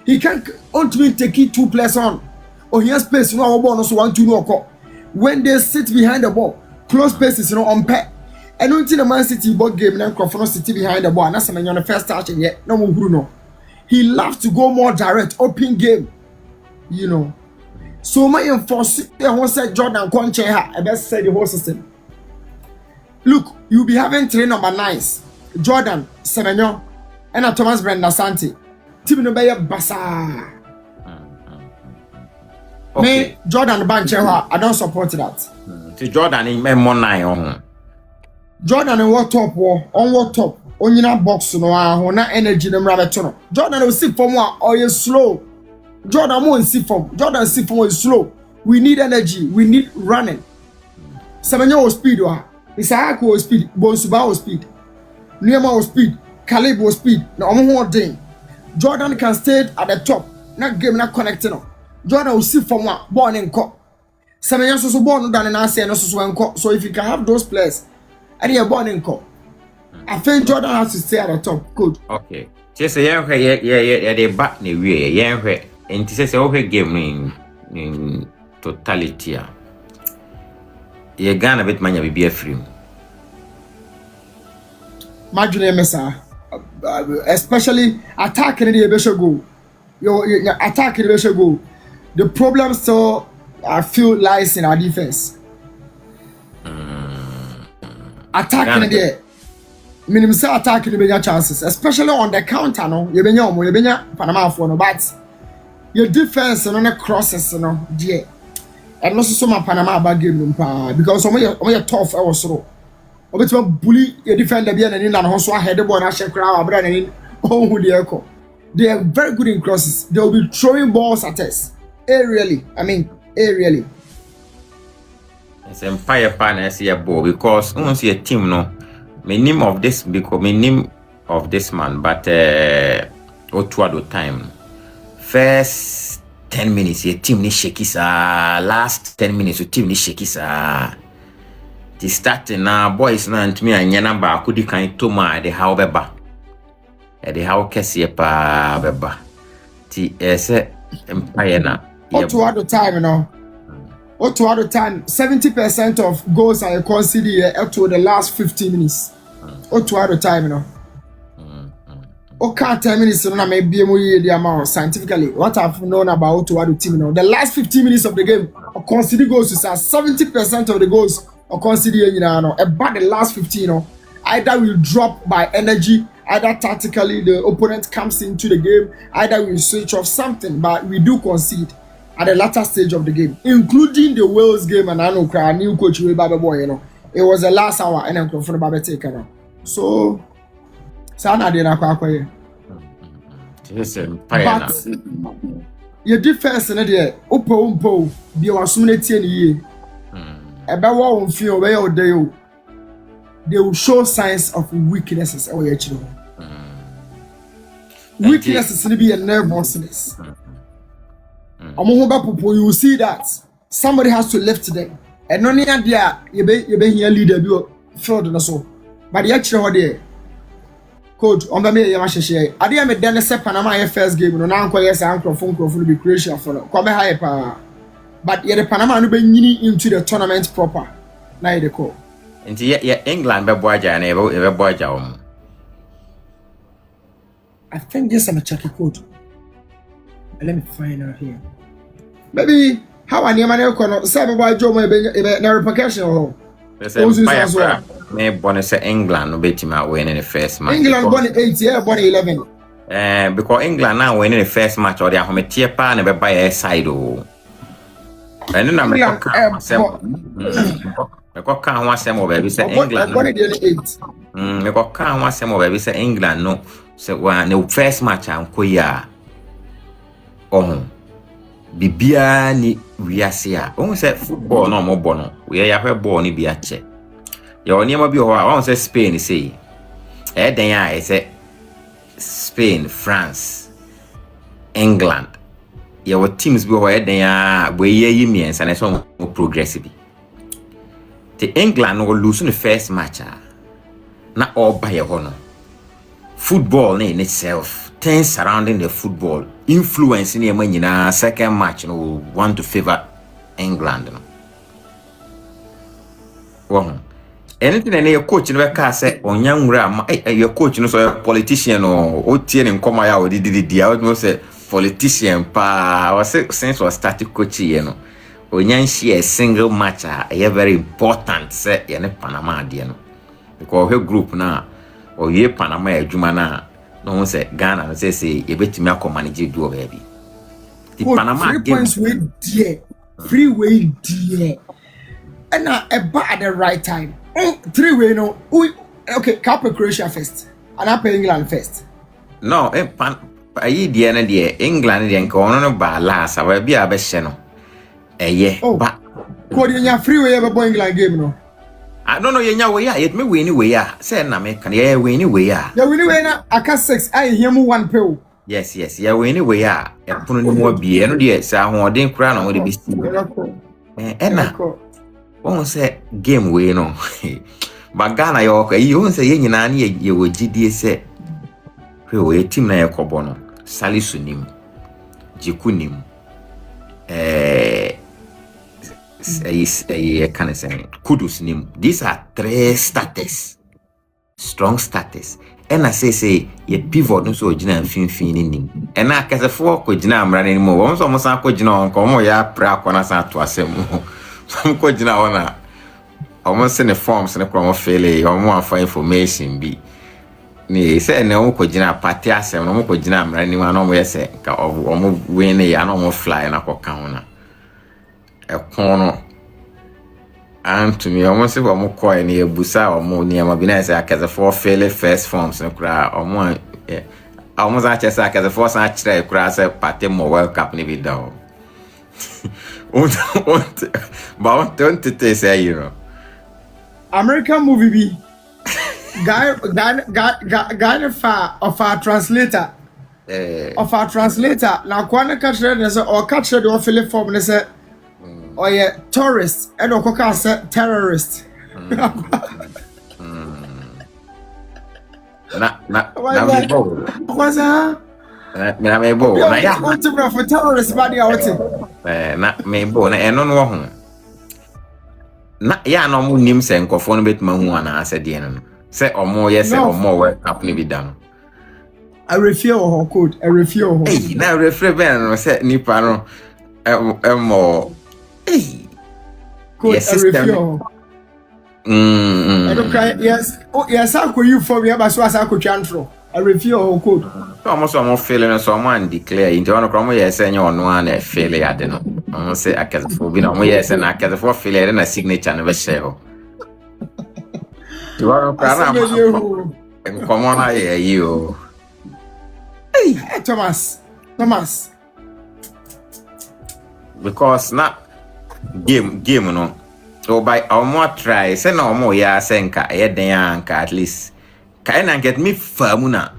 He can't ultimately take it 2 players on. Or he has space, no ball, no 1-2 no call. When they sit behind the ball, close spaces, on pair. And until the Man City ball game, then conference City behind the ball. And that's Semenyo on the first touch and yet no more. He loves to go more direct, open game. You know. So my enforce the whole set Jordan Conche I best say the whole system. Look, you'll be having 3 number 9s. Jordan, Semenyo, and Thomas Brenda Santi. Team no be basa. Okay. Me Jordan Banchewa, I don't support that. To Jordan in more 9 on. Jordan in what top war, on what top, on your box no na energy them rabbit. Jordan will see from one or you slow. Jordan won't see from. Jordan see from is slow. We need energy. We need running. Semenyo speed wa. Isaac was speed. Bonsuba was speed. Niema was speed. Caleb was speed. Na omo thing. Jordan can stay at the top. Not game not connecting. Jordan will see from one born in court. Semenyo so born than an answer no so in court. So if you can have those players, and you're born in court, I think Jordan has to stay at the top. Good. Okay. Just yeah, they back the way. Yeah, and this is a game in totality. You're gonna bet money be a free. Imagine Mesa, especially attacking the Besha goal. Your attacking the Besha goal. The problem still I feel lies in our defense. Attacking the minimum say attacking the bigger chances, especially on the counter. No, you benya Panama for no, but your defense and on the crosses, no, dear. And also some Panama bad game because some of your tough also. Obetuma bully your defender be and in and also head the ball and shake crowd brand in oh the they are very good in crosses. They will be throwing balls at us. Aerially. It's empire partners here because I see a team no. My name of this because my name of this man, but Otuado time. First 10 minutes, your team ni shaky sa. Last 10 minutes, your team ni shaky sa. The starting now, boys now and me and Yanamba could kind to my the how beba. The how Cassia pa beba. T S empire na. Otuado time, you know. Otuado time, 70% of goals are considered up to the last 15 minutes. Otuado time, you know. Okay, 10 minutes, no, maybe the amount scientifically. What I've known about Otuado team, you know, the last 15 minutes of the game are considered goals. So 70% of the goals are considered, you know, about the last 15, you know, either we drop by energy, either tactically the opponent comes into the game, either we switch off something, but we do concede at the latter stage of the game, including the Wales game. And I know our new coach will Baba Boy, you know, it was the last hour and I'm from Baba taker. So Sana did not quite. But your defense in the Upo, be our summunity about what feel where they will show signs of weaknesses. Weaknesses will be a nervousness. You will see that somebody has to lift them. And only idea you be here leader be filled and so. But the actual there. Coach, on the me Yamashe. I didn't make Dennis Panama first game. No, now yes, uncle phone will be creation for come high power. But yet the Panama no be into the tournament proper. Now the call. Nti ye England be boaja na e be boaja omo. I think this is a check code. Let me find out here. Maybe how I name an econo, seven by Joe, maybe no repercussion. Me born say England no betima win in the first match. England won 8, yeah, won 11. Because England now winning the first match or they are home tier pa na be buy a side o. And then me ko kan ho asem o baby say England. Won 8. Me ko kan ho asem o baby say England no say wa the first match anko ya. Bibia ni wiase a. Won say football no mo bo no. We ya hwe ball ni bi a che. Ya oni ma bi ho a won say Spain say. Den ya say Spain, France, England. Your teams be where they are where ye means and so progressive. The England will lose in the first match. Not all by a honor. Football in itself, things surrounding the football, influencing your money in a second match, want to favor England. Well, anything any coach in the car say on young ram, your coach no so a politician or tien in come out did the out say politician pa was since was started coaching, you know. When you see a single match, a very important say in Panama, you know. Because her group now or ye Panama Jumana, no one say Ghana say you bet me a manage do baby. The Panama 3 points with dear freeway dear and a at the right time. 3-way no. Okay, Cape Croatia first. And up England first. No, ayi die na die England die nka ono no ba last aba bia be hye no. Ba ko die nya freeway be boy England game no. I don't know ye nya we ya, yet me we ni we ya. Say na me kan ye we ni we ya. Ya we ni we na aka 6 ai hia mu 1 pew. Yes, ya we ni we ya. E pono ni mo bie no die sa hoden kura na wo de bi sti. Na won say game we no. Ba Ghana yo ka yi won say ye nyina na ye wo gidie say we team na ye kobo no. Salisu nim. Jiku nim. Can say Kudus nim. These are 3 starters. Strong starters. And I say ye pivot no so gina finfin nim. And na kase fo ko gina amra ni mo. Won so mo san ko gina on ko mo ya pra ko na san to asem. Some ko gina ona. Almost in the forms and the failure or more for information be. Ni say no ko gina party asem no ko gina amra ni ma no mo yese ka o mo win ya no mo fly na ko kan ona. E kono Anthony almost say mo ko ni ebusa o mo ni ma bi na say akaza for failure first forms no kra o mo almost a chesa akaza for san kira kra say party mo world cup ni bi da o. But don't say you know. American movie be guy of our translator. Of our translator. Now, Kwana catch the or catch the or fill form and say, or yeah, tourist and or coca say terrorist. What's that? Na me bo na ya want to for terrorist body out na me bo na eno no ho na ya no mu nim se nkofo no betima hu ana ase de no se omo ye se omo we apni bi dan I refer or code I refer or na refer ben no se nipa no emo code I refer I don't cry yes oh yes I could you for me about so as I could chantro I review or code. Almost almost feeling someone declare into one of them. Yes, and you no one failure. I don't know. I say I can for be no yes, and I can for failure and a signature never share. You are and come on, I hear you. Hey, Thomas. Because not game, no. So by our more try, say no more, yeah, senka, at least. Kaina get me famuna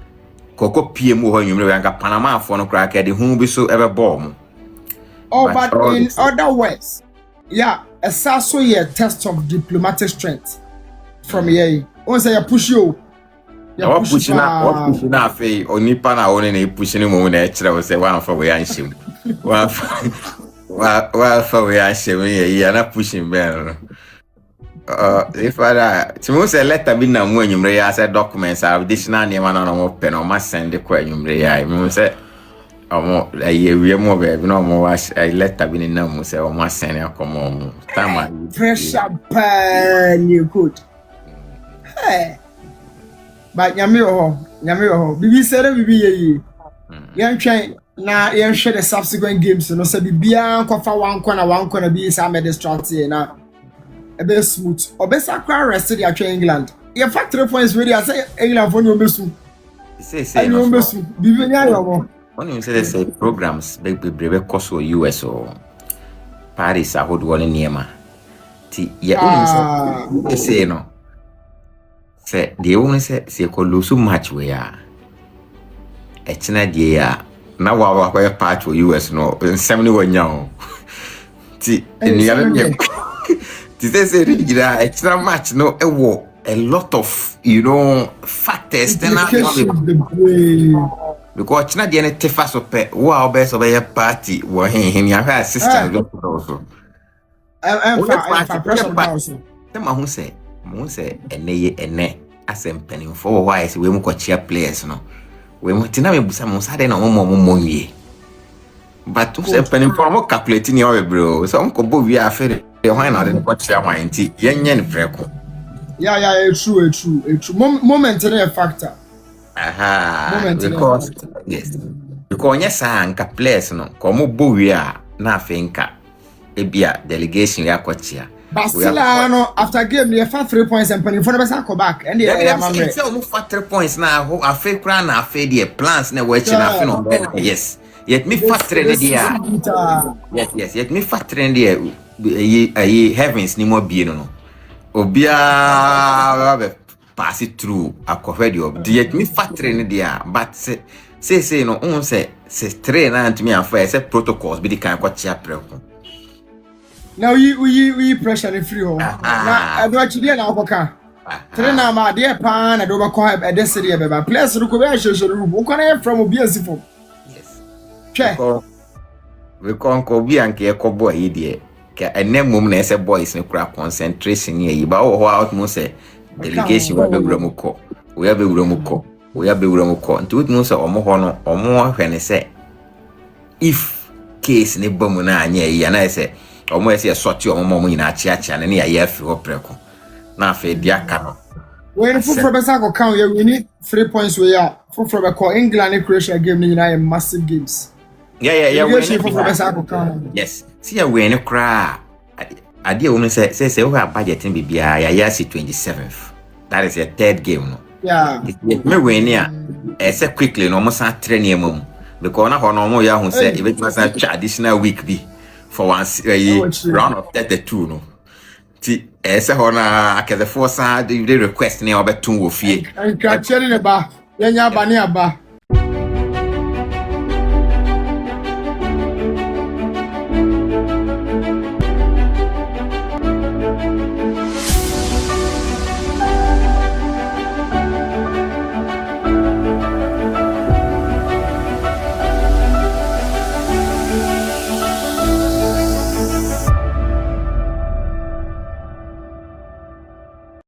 koko pie mu ho nwumre yanka Panama afo no kra ka de hu bi so ebe bomb. Oh, but in other words, yeah, a saso year test of diplomatic strength from here. On say you push you. You push na fe onipa na one na push ni mu na e kire we say one for we anhim. One for we anhim ye na pushing bear. If I to say letter be na mu enyumre ya say documents additional name na no pen o ma send kwa enyumre ya me say omo aye mo be no mo was letter be na mu say o ma send akomo mu time pressure pan you good hey but nyame ho bibi sere bibi ye yan twen na yan share the subsequent games no say bibia kofa wan kona bi say am distract na a bit smooth. Obesa kwa rested ya England. Your factory points ready. I say England for no besu. Say no besu. Bibi nya yo. When you say programs be cost or US or Paris I hold one niema. Ti ya only say no. Say the only say ko lose match we are. E china die ya na wa part for US no 71 nya. Ti ni ya This is a extra match, no, a lot of, factors. Because China didn't take fast up, wow, best of a party, where him, your assistant also. I'm who say, and nay, as I'm penning for wise, we won't cheer players, no. We want to know some Saturday no more ye. But to say penning for more calculating your bro, some cobo we are fair. Why not in what you want to yen freco? Yeah, true. Moment a factor. Aha, because yes, because yes, anka place no, como buia na finka. Ebia delegation ya kwatia. Basila no after game they fat 3 points and penny for the back and they say almost 3 points now. I fake crown na fake the plans na we china fin yes. Yet me fat trend there. Yes. Yet me fat trend there. Heavens ni mo bie no obia pass it through akofadio yet me fat trend there but say no on say train na ntimi afa say protocols be the kan kwacha preko. Now we pressure free ho na do actually na okoka train na ma dey pa na do ba ko e dey serie be ba place ru ko be shesheru ru ko na from obi asifo yes che we kon ko bi anke e ko boy dey ke enem mum na ese boys ne kura concentration ye ba wo out mo say delegation we be wuramuko nti we no say omo ho no omo hwe ne say if case ne bamu na anya ye na say omo ese sort omo nyina achiacha ne ya afi ho preko na afi dia ka no when for besa go count you we need 3 points we are for be England and Croatia game ni na massive games. Yeah. Yes. See a way no cry. Idea woman say we have budget in Bibia, ya 27th. That is your third game. No? Yeah. Me win here. Say quickly no almost training mum. Because na no ya who say it was an additional week be for one round of 32 no. Ti say na akeze force the request na obetum wo fie. And catching the ba. Yenya ba ni aba.